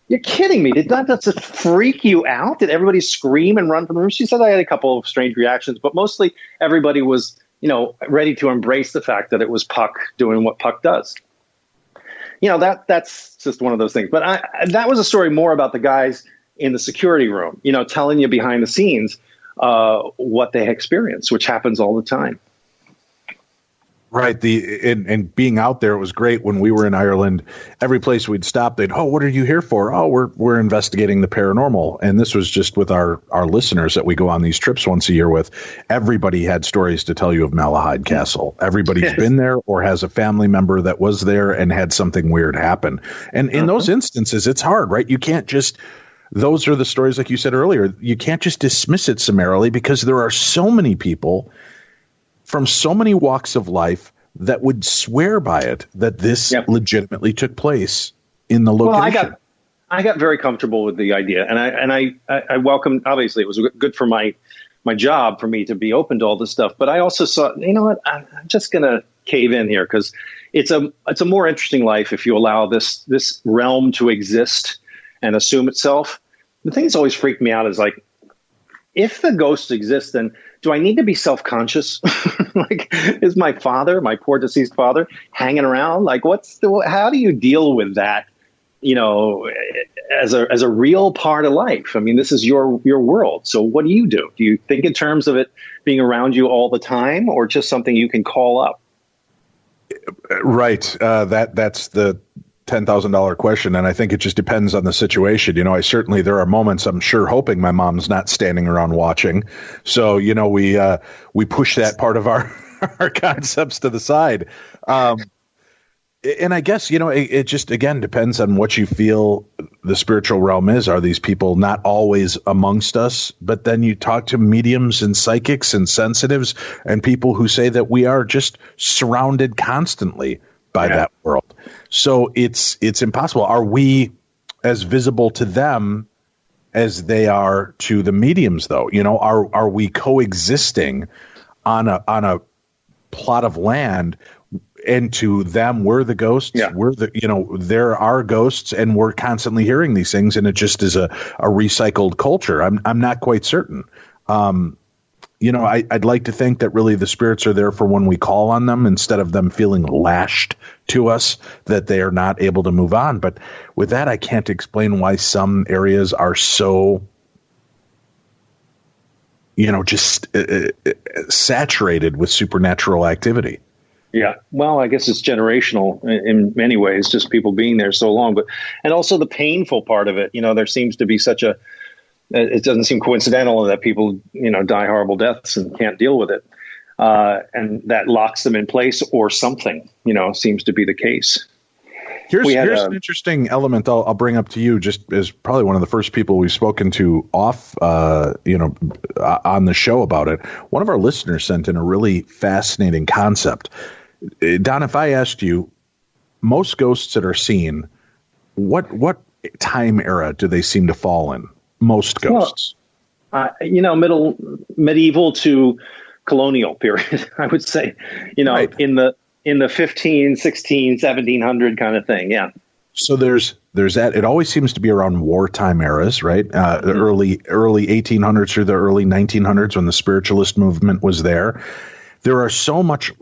D: You're kidding me. Did that just freak you out? Did everybody scream and run from the room? She said I had a couple of strange reactions, but mostly everybody was, ready to embrace the fact that it was Puck doing what Puck does. That's just one of those things. But that was a story more about the guys in the security room, telling you behind the scenes what they experienced, which happens all the time.
B: Right. And being out there, it was great. When we were in Ireland, every place we'd stop, what are you here for? Oh, we're investigating the paranormal. And this was just with our listeners that we go on these trips once a year with. Everybody had stories to tell you of Malahide Castle. Everybody's been there or has a family member that was there and had something weird happen. And in those instances, it's hard, right? You can't just, those are the stories, like you said earlier, you can't just dismiss it summarily because there are so many people from so many walks of life that would swear by it, that this legitimately took place in the location.
D: Well, I got very comfortable with the idea, and I welcomed. Obviously, it was good for my job for me to be open to all this stuff. But I also saw, what, I'm just going to cave in here because it's a more interesting life if you allow this realm to exist and assume itself. The thing that's always freaked me out is like, if the ghosts exist, then do I need to be self-conscious? Like, is my father, my poor deceased father, hanging around? Like, how do you deal with that, as a real part of life? I mean, this is your world. So what do? Do you think in terms of it being around you all the time, or just something you can call up?
B: Right. That's the $10,000 question. And I think it just depends on the situation. There are moments I'm sure hoping my mom's not standing around watching. So, we push that part of our concepts to the side. And I guess, it just, again, depends on what you feel the spiritual realm is. Are these people not always amongst us? But then you talk to mediums and psychics and sensitives and people who say that we are just surrounded constantly by that world. So it's impossible. Are we as visible to them as they are to the mediums, though? Are we coexisting on a plot of land, and to them we're the ghosts? We're there are ghosts, and we're constantly hearing these things, and it just is a recycled culture. I'm not quite certain. I'd like to think that really the spirits are there for when we call on them, instead of them feeling lashed to us that they are not able to move on. But with that, I can't explain why some areas are so, just saturated with supernatural activity.
D: Yeah. Well, I guess it's generational in many ways, just people being there so long, and also the painful part of it. There seems to be it doesn't seem coincidental that people, die horrible deaths and can't deal with it. And that locks them in place or something, seems to be the case.
B: Here's an interesting element I'll bring up to you, just as probably one of the first people we've spoken to on the show about it. One of our listeners sent in a really fascinating concept. Don, if I asked you, most ghosts that are seen, what time era do they seem to fall in? Most ghosts.
D: Well, medieval to colonial period, I would say, right. in the 15, 16, 1700 kind of thing. Yeah.
B: So there's that. It always seems to be around wartime eras, right? The early 1800s through the early 1900s, when the spiritualist movement was there. There's so much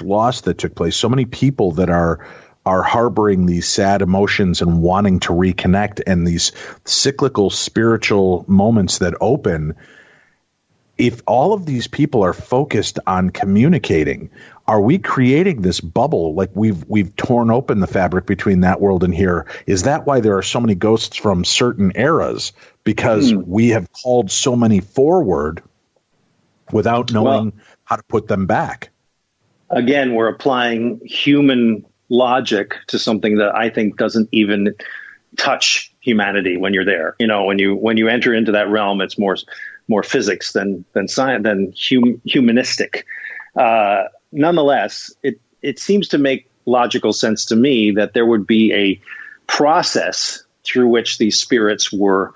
B: loss that took place. So many people that are harboring these sad emotions and wanting to reconnect, and these cyclical spiritual moments that open. If all of these people are focused on communicating, are we creating this bubble? Like we've torn open the fabric between that world and here. Is that why there are so many ghosts from certain eras? Because we have called so many forward without knowing how to put them back.
D: Again, we're applying human logic to something that I think doesn't even touch humanity when you're there. When you enter into that realm, it's more physics than science, than humanistic. Nonetheless, it seems to make logical sense to me that there would be a process through which these spirits were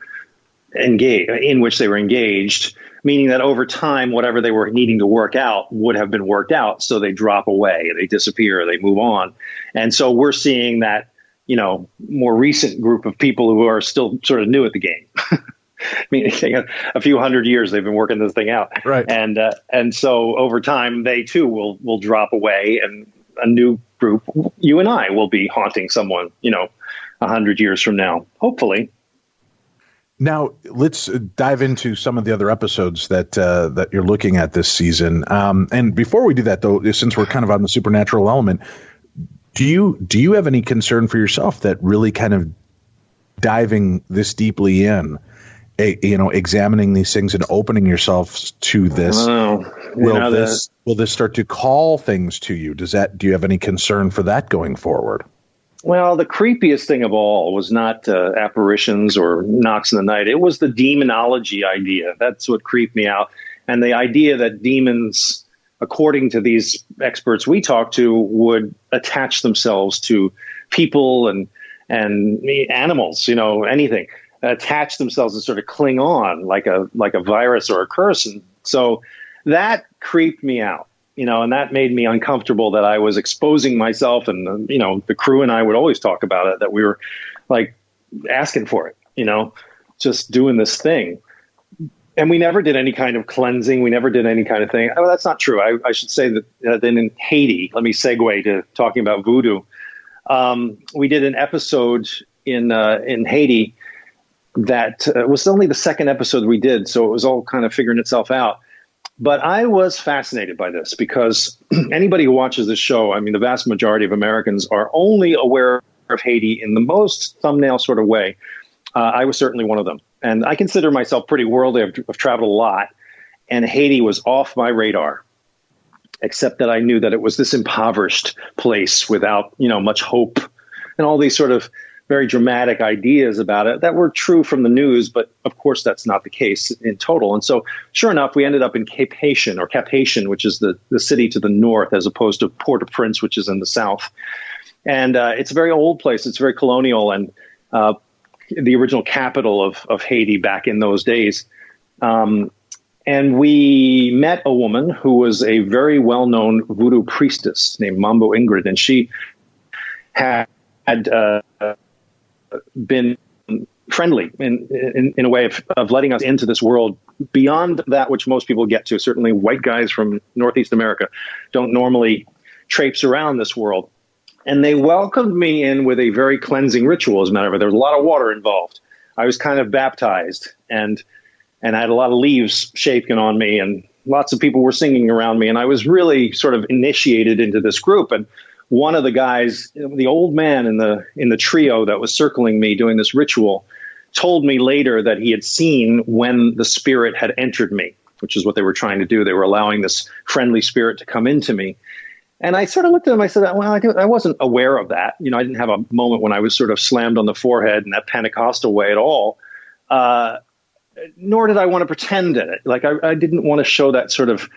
D: engaged, meaning that over time, whatever they were needing to work out would have been worked out. So they drop away, they disappear, they move on. And so we're seeing that, more recent group of people who are still sort of new at the game. I mean, a few hundred years they've been working this thing out.
B: Right.
D: And so over time, they too will drop away, and a new group, you and I, will be haunting someone, 100 years from now, hopefully.
B: Now, let's dive into some of the other episodes that you're looking at this season. And before we do that, though, since we're kind of on the supernatural element, do you have any concern for yourself that really kind of diving this deeply in, examining these things and opening yourself to this, will this start to call things to you? Do you have any concern for that going forward?
D: Well, the creepiest thing of all was not apparitions or knocks in the night. It was the demonology idea. That's what creeped me out. And the idea that demons, according to these experts we talked to, would attach themselves to people and animals, anything, attach themselves and sort of cling on like a virus or a curse. And so that creeped me out. And that made me uncomfortable that I was exposing myself, and, the crew and I would always talk about it, that we were like asking for it, just doing this thing. And we never did any kind of cleansing. We never did any kind of thing. Oh, that's not true. I should say that then in Haiti, let me segue to talking about voodoo. We did an episode in Haiti that was only the second episode we did. So it was all kind of figuring itself out. But I was fascinated by this because anybody who watches this show, I mean, the vast majority of Americans are only aware of Haiti in the most thumbnail sort of way. I was certainly one of them. And I consider myself pretty worldly. I've traveled a lot. And Haiti was off my radar, except that I knew that it was this impoverished place without, much hope, and all these sort of very dramatic ideas about it that were true from the news, but of course that's not the case in total. And so sure enough, we ended up in Cap-Haïtien, which is the city to the north, as opposed to Port-au-Prince, which is in the south. And it's a very old place. It's very colonial, and the original capital of Haiti back in those days. And we met a woman who was a very well-known voodoo priestess named Mambo Ingrid, and she had been friendly in a way of letting us into this world beyond that which most people get to. Certainly white guys from Northeast America don't normally traipse around this world. And they welcomed me in with a very cleansing ritual. As a matter of fact, there was a lot of water involved. I was kind of baptized, and I had a lot of leaves shaken on me, and lots of people were singing around me. And I was really sort of initiated into this group. And one of the guys, the old man in the trio that was circling me doing this ritual, told me later that he had seen when the spirit had entered me, which is what they were trying to do. They were allowing this friendly spirit to come into me. And I sort of looked at him. I said, well, I wasn't aware of that. I didn't have a moment when I was sort of slammed on the forehead in that Pentecostal way at all. Nor did I want to pretend in it. Like I didn't want to show that sort of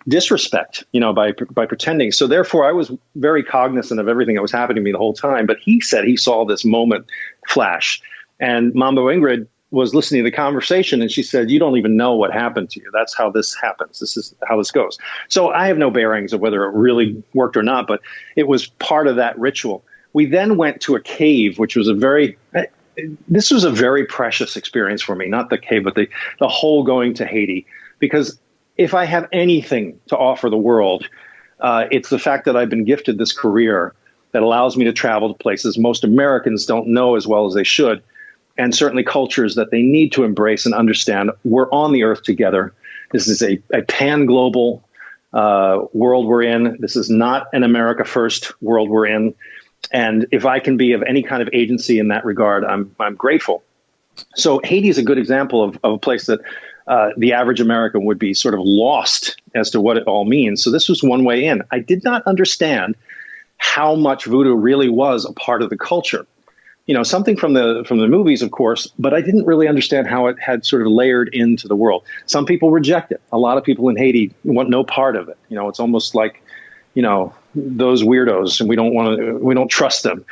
D: disrespect, by pretending. So therefore, I was very cognizant of everything that was happening to me the whole time. But he said he saw this moment flash. And Mambo Ingrid was listening to the conversation, and she said, you don't even know what happened to you. That's how this happens. This is how this goes. So I have no bearings of whether it really worked or not, but it was part of that ritual. We then went to a cave, which was this was a very precious experience for me, not the cave, but the whole going to Haiti, because if I have anything to offer the world, it's the fact that I've been gifted this career that allows me to travel to places most Americans don't know as well as they should, and certainly cultures that they need to embrace and understand. We're on the earth together. This is a pan-global world we're in. This is not an America first world we're in. And if I can be of any kind of agency in that regard, I'm grateful. So Haiti is a good example of a place that the average American would be sort of lost as to what it all means. So this was one way in. I did not understand how much voodoo really was a part of the culture. something from the movies, of course, but I didn't really understand how it had sort of layered into the world. Some people reject it. A lot of people in Haiti want no part of it. It's almost like, those weirdos, and we don't trust them.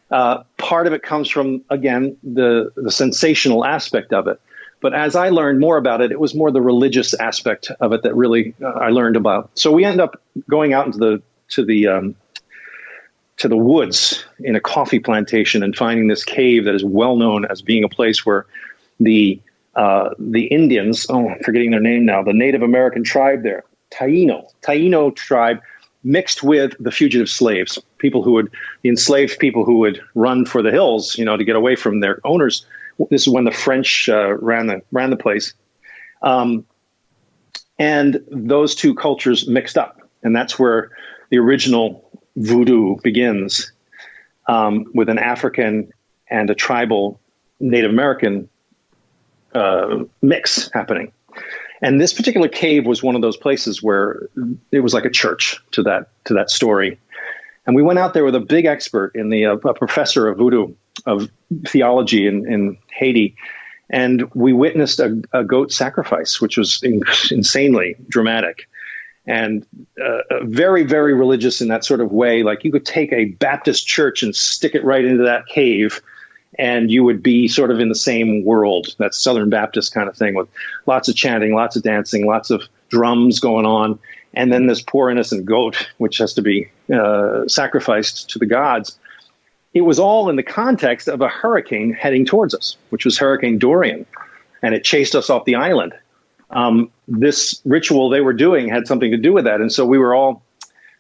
D: Part of it comes from, again, the sensational aspect of it. But as I learned more about it, it was more the religious aspect of it that really I learned about. So we end up going out into the woods in a coffee plantation and finding this cave that is well known as being a place where the Indians, I'm forgetting their name now, the Native American tribe there, Taino tribe, mixed with the fugitive slaves, the enslaved people who would run for the hills, to get away from their owners. This is when the French ran the place. And those two cultures mixed up. And that's where the original voodoo begins, with an African and a tribal Native American mix happening. And this particular cave was one of those places where it was like a church to that story. And we went out there with a big expert a professor of voodoo, of theology in Haiti. And we witnessed a goat sacrifice, which was insanely dramatic and very, very religious in that sort of way. Like you could take a Baptist church and stick it right into that cave, and you would be sort of in the same world, that Southern Baptist kind of thing, with lots of chanting, lots of dancing, lots of drums going on. And then this poor innocent goat, which has to be sacrificed to the gods. It was all in the context of a hurricane heading towards us, which was Hurricane Dorian, and it chased us off the island. This ritual they were doing had something to do with that. And so we were all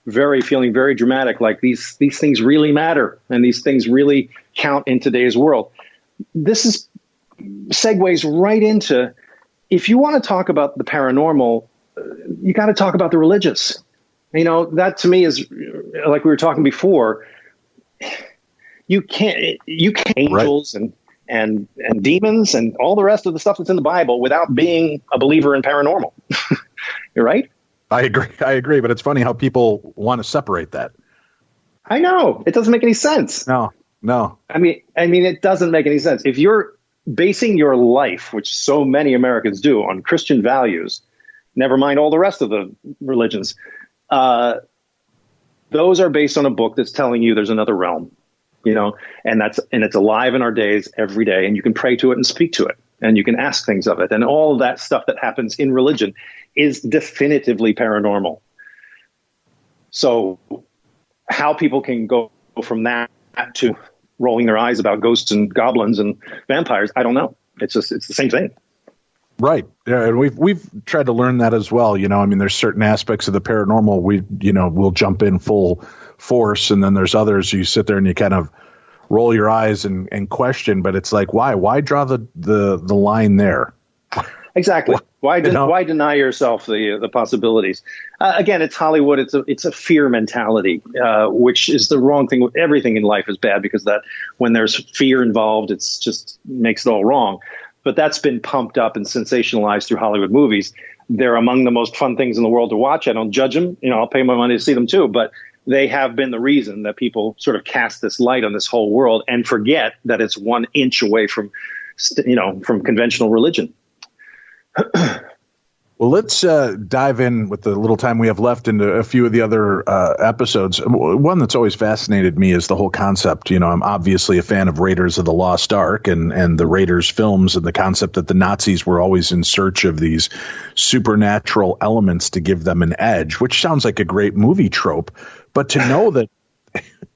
D: feeling very dramatic, like these things really matter, and these things really count in today's world. This segues right into, if you want to talk about the paranormal, you got to talk about the religious. That to me is, like we were talking before, you can't angels
B: right.
D: and demons and all the rest of the stuff that's in the Bible without being a believer in paranormal. You're right. I
B: agree. But it's funny how people want to separate that.
D: I know. It doesn't make any sense.
B: No.
D: I mean, it doesn't make any sense. If you're basing your life, which so many Americans do, on Christian values, never mind all the rest of the religions, those are based on a book that's telling you there's another realm, and it's alive in our days every day, and you can pray to it and speak to it, and you can ask things of it, and all of that stuff that happens in religion is definitively paranormal. So how people can go from that to rolling their eyes about ghosts and goblins and vampires, I don't know. It's the same thing.
B: Right. Yeah, and we've tried to learn that as well. There's certain aspects of the paranormal we'll jump in full force, and then there's others you sit there and you kind of roll your eyes and question, but it's like, why draw the line there?
D: Exactly. Why deny yourself the possibilities? Again, it's Hollywood. It's a fear mentality, which is the wrong thing. Everything in life is bad because that when there's fear involved, it's just makes it all wrong. But that's been pumped up and sensationalized through Hollywood movies. They're among the most fun things in the world to watch. I don't judge them. I'll pay my money to see them too. But they have been the reason that people sort of cast this light on this whole world and forget that it's 1 inch away from conventional religion.
B: Well, let's dive in with the little time we have left into a few of the other episodes. One that's always fascinated me is the whole concept. I'm obviously a fan of Raiders of the Lost Ark and the Raiders films, and the concept that the Nazis were always in search of these supernatural elements to give them an edge, which sounds like a great movie trope. But to know that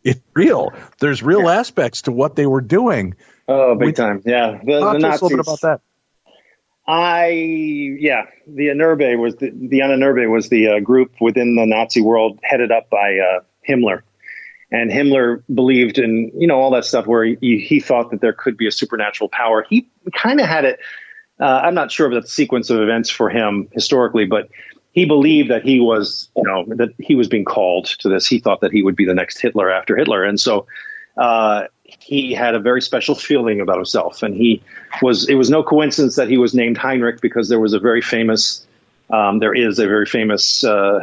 B: it's real, there's real aspects to what they were doing.
D: Oh, big time. Yeah. The Nazis.
B: Talk a little bit about that.
D: The Unearths was the group within the Nazi world headed up by Himmler. And Himmler believed in, all that stuff where he thought that there could be a supernatural power. He kind of had it. I'm not sure of the sequence of events for him historically, but he believed that he was, that he was being called to this. He thought that he would be the next Hitler after Hitler. And so, he had a very special feeling about himself, and it was no coincidence that he was named Heinrich, because there is a very famous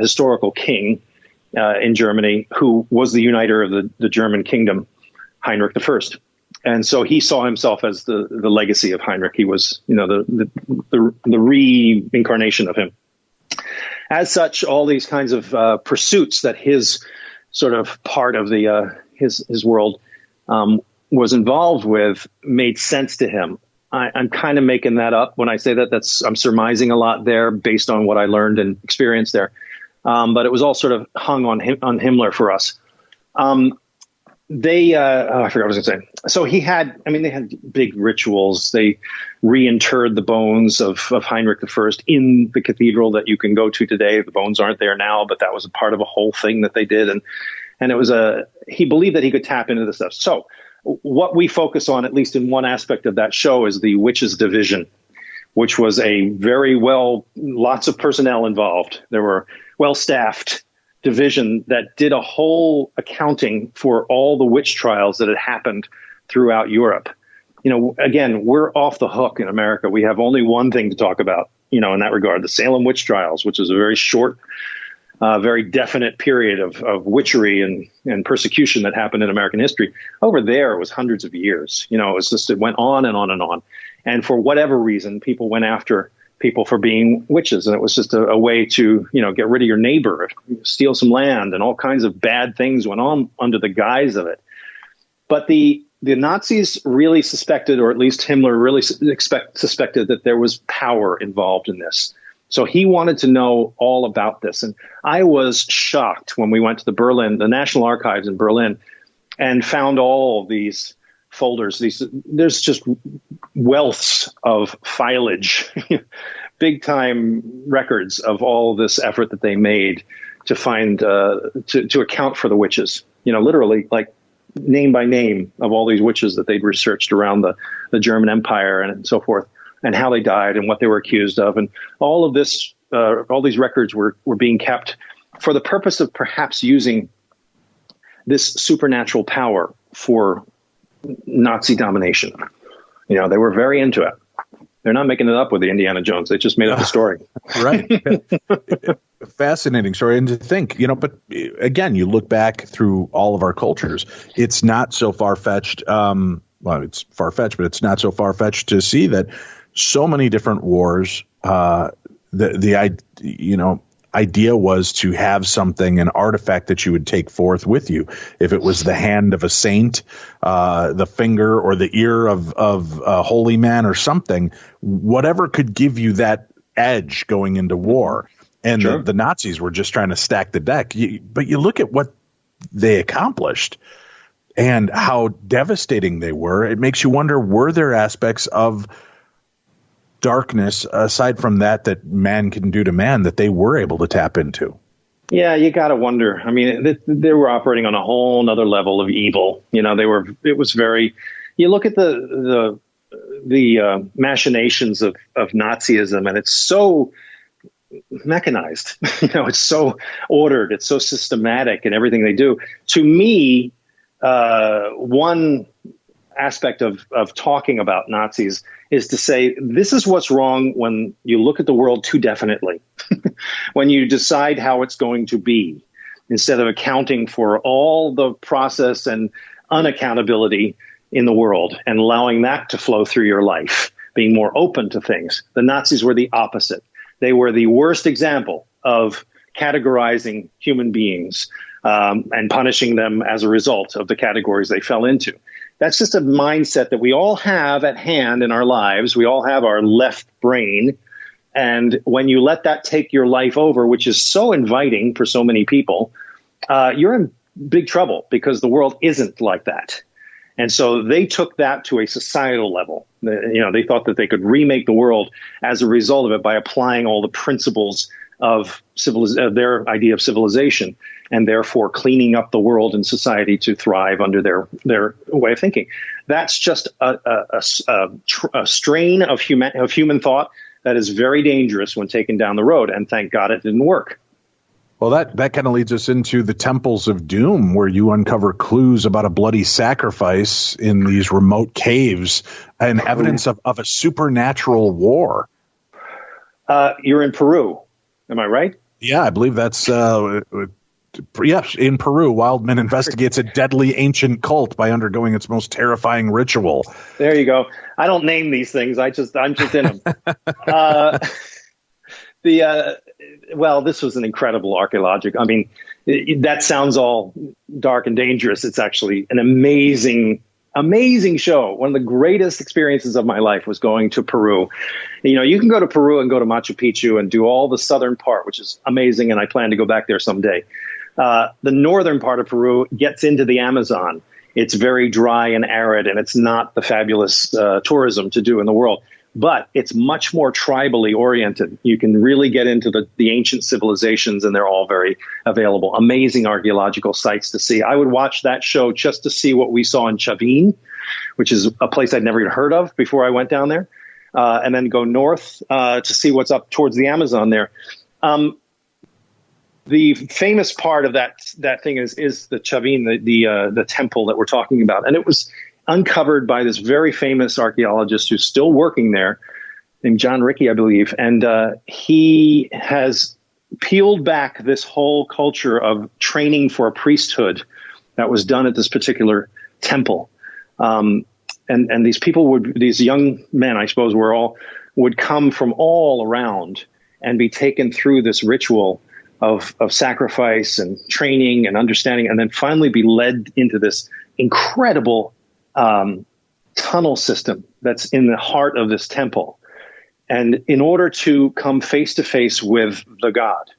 D: historical king in Germany who was the uniter of the German kingdom, Heinrich I. And so he saw himself as the legacy of Heinrich. He was, the reincarnation of him. As such, all these kinds of pursuits that his sort of part of the his world was involved with made sense to him. I'm kind of making that up when I say that. I'm surmising a lot there based on what I learned and experienced there. But it was all sort of hung on Himmler for us. I forgot what I was going to say. So they had big rituals. They reinterred the bones of Heinrich I in the cathedral that you can go to today. The bones aren't there now, but that was a part of a whole thing that they did. And it was he believed that he could tap into this stuff. So what we focus on, at least in one aspect of that show, is the Witches Division, which was a lots of personnel involved. There were well-staffed division that did a whole accounting for all the witch trials that had happened throughout Europe. Again, we're off the hook in America. We have only one thing to talk about, in that regard, the Salem witch trials, which is a very short, very definite period of witchery and persecution that happened in American history. Over there, it was hundreds of years. It went on and on and on. And for whatever reason, people went after people for being witches. And it was just a way to, get rid of your neighbor, steal some land, and all kinds of bad things went on under the guise of it. But the Nazis really suspected, or at least Himmler really suspected, that there was power involved in this. So he wanted to know all about this. And I was shocked when we went to the National Archives in Berlin, and found all these folders. There's just wealths of filage, big time records of all this effort that they made to find, to account for the witches, literally like name by name of all these witches that they'd researched around the German Empire and so forth, and how they died and what they were accused of. And all of this, all these records were being kept for the purpose of perhaps using this supernatural power for Nazi domination. They were very into it. They're not making it up with the Indiana Jones. They just made up the story.
B: Right. Fascinating story. And to think, but again, you look back through all of our cultures, it's not so far-fetched. Well, it's far-fetched, but it's not so far-fetched to see that so many different wars, idea was to have something, an artifact that you would take forth with you. If it was the hand of a saint, the finger or the ear of a holy man or something, whatever could give you that edge going into war. And sure, the Nazis were just trying to stack the deck. But you look at what they accomplished and how devastating they were. It makes you wonder, were there aspects of darkness aside from that man can do to man that they were able to tap into?
D: Yeah, you got to wonder. I mean, they were operating on a whole nother level of evil. It was very, you look at the machinations of Nazism, and it's so mechanized, it's so ordered, it's so systematic in everything they do. To me, one aspect of talking about Nazis is to say, this is what's wrong when you look at the world too definitely, when you decide how it's going to be, instead of accounting for all the process and unaccountability in the world and allowing that to flow through your life, being more open to things. The Nazis were the opposite. They were the worst example of categorizing human beings and punishing them as a result of the categories they fell into. That's just a mindset that we all have at hand in our lives. We all have our left brain. And when you let that take your life over, which is so inviting for so many people, you're in big trouble, because the world isn't like that. And so they took that to a societal level. They thought that they could remake the world as a result of it by applying all the principles of their idea of civilization, and therefore cleaning up the world and society to thrive under their way of thinking. That's just a strain of human thought that is very dangerous when taken down the road. And thank God it didn't work.
B: Well, that kind of leads us into the Temples of Doom, where you uncover clues about a bloody sacrifice in these remote caves and evidence of a supernatural war.
D: You're in Peru. Am I right?
B: Yeah, I believe that's Yes, in Peru, Wildman investigates a deadly ancient cult by undergoing its most terrifying ritual.
D: There you go. I don't name these things. I'm just in them. Well, this was an incredible archaeological. I mean, that sounds all dark and dangerous. It's actually an amazing show. One of the greatest experiences of my life was going to Peru. You can go to Peru and go to Machu Picchu and do all the southern part, which is amazing, and I plan to go back there someday. The northern part of Peru gets into the Amazon. It's very dry and arid, and it's not the fabulous tourism to do in the world. But it's much more tribally oriented. You can really get into the ancient civilizations, and they're all very available. Amazing archaeological sites to see. I would watch that show just to see what we saw in Chavin, which is a place I'd never even heard of before I went down there, and then go north to see what's up towards the Amazon there. The famous part of that thing is the Chavin, the temple that we're talking about, and it was uncovered by this very famous archaeologist who's still working there, named John Rickey, I believe, and he has peeled back this whole culture of training for a priesthood that was done at this particular temple, and these people these young men, I suppose, would come from all around and be taken through this ritual of sacrifice and training and understanding, and then finally be led into this incredible tunnel system that's in the heart of this temple. And in order to come face to face with the god,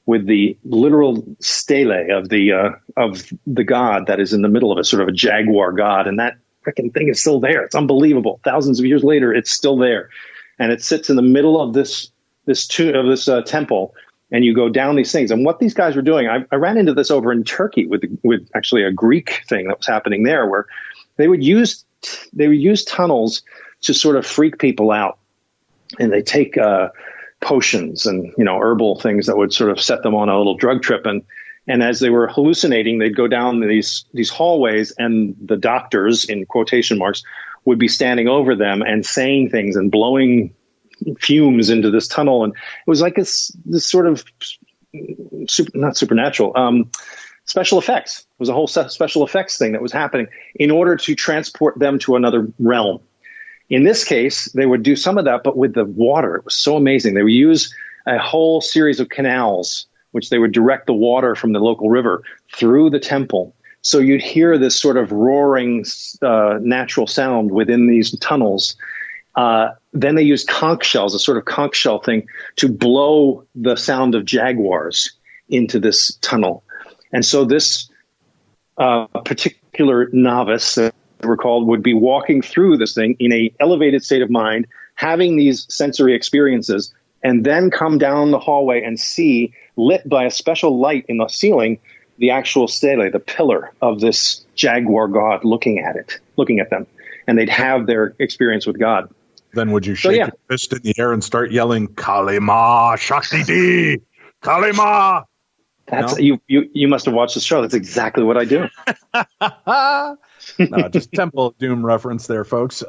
D: with the literal stele of the god that is in the middle of it, sort of a jaguar god, and that freaking thing is still there. It's unbelievable. Thousands of years later, it's still there, and it sits in the middle of this temple. And you go down these things. And what these guys were doing, I ran into this over in Turkey with actually a Greek thing that was happening there, where they would use tunnels to sort of freak people out. And they take potions and herbal things that would sort of set them on a little drug trip. And as they were hallucinating, they'd go down these hallways, and the doctors, in quotation marks, would be standing over them and saying things and blowing fumes into this tunnel. And it was like this sort of not supernatural, special effects. It was a whole special effects thing that was happening in order to transport them to another realm. In this case, they would do some of that, but with the water. It was so amazing. They would use a whole series of canals, which they would direct the water from the local river through the temple. So you'd hear this sort of roaring natural sound within these tunnels. Then they used conch shells, a sort of conch shell thing, to blow the sound of jaguars into this tunnel. And so this particular novice, we're called, would be walking through this thing in an elevated state of mind, having these sensory experiences, and then come down the hallway and see, lit by a special light in the ceiling, the actual stele, the pillar of this jaguar god looking at them. And they'd have their experience with God.
B: Then would you shake your fist in the air and start yelling, Kalima Shakti Di, Kalima?
D: That's you must have watched the show. That's exactly what I do.
B: No, just Temple of Doom reference there, folks.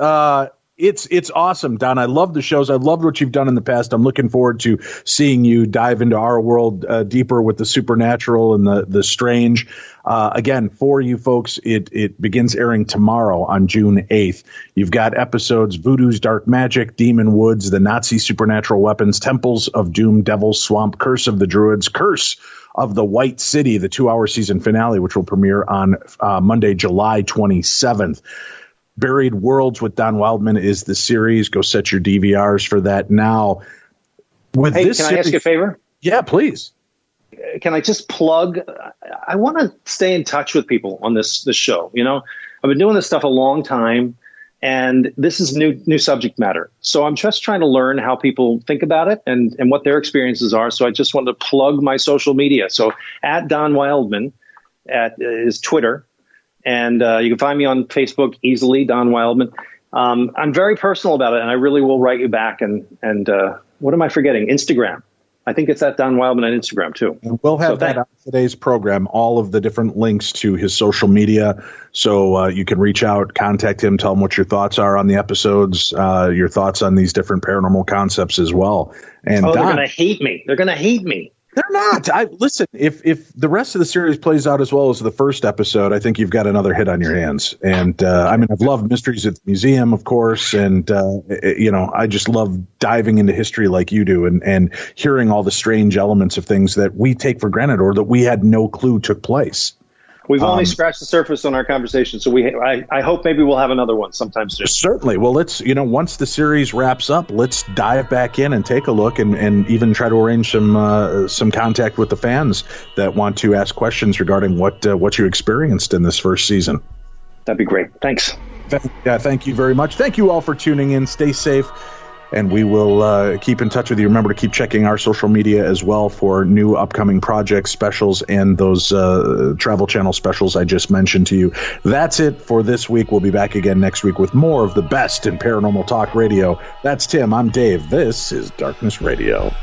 B: It's awesome, Don. I love the shows. I loved what you've done in the past. I'm looking forward to seeing you dive into our world deeper with the supernatural and the strange. Again, for you folks, it begins airing tomorrow on June 8th. You've got episodes Voodoo's Dark Magic, Demon Woods, The Nazi Supernatural Weapons, Temples of Doom, Devil's Swamp, Curse of the Druids, Curse of the White City, the 2-hour season finale, which will premiere on Monday, July 27th. Buried Worlds with Don Wildman is the series. Go set your DVRs for that now.
D: Can I ask you a favor?
B: Yeah, please.
D: Can I just plug? I want to stay in touch with people on this show. I've been doing this stuff a long time, and this is new subject matter. So I'm just trying to learn how people think about it and what their experiences are. So I just wanted to plug my social media. So at Don Wildman is Twitter. And you can find me on Facebook easily, Don Wildman. I'm very personal about it, and I really will write you back. And what am I forgetting? Instagram. I think it's at Don Wildman on Instagram, too.
B: And we'll have that on today's program, all of the different links to his social media. So you can reach out, contact him, tell him what your thoughts are on the episodes, your thoughts on these different paranormal concepts as well. And
D: they're going to hate me. They're going to hate me
B: They're not. Listen, if the rest of the series plays out as well as the first episode, I think you've got another hit on your hands. And I mean, I've loved Mysteries at the Museum, of course, and I just love diving into history like you do, and hearing all the strange elements of things that we take for granted or that we had no clue took place.
D: We've only scratched the surface on our conversation, so I hope maybe we'll have another one sometime soon.
B: Certainly. Well, let's, once the series wraps up, let's dive back in and take a look and even try to arrange some contact with the fans that want to ask questions regarding what you experienced in this first season.
D: That'd be great. Thanks.
B: Thank you very much. Thank you all for tuning in. Stay safe. And we will keep in touch with you. Remember to keep checking our social media as well for new upcoming projects, specials, and those Travel Channel specials I just mentioned to you. That's it for this week. We'll be back again next week with more of the best in paranormal talk radio. That's Tim. I'm Dave. This is Darkness Radio.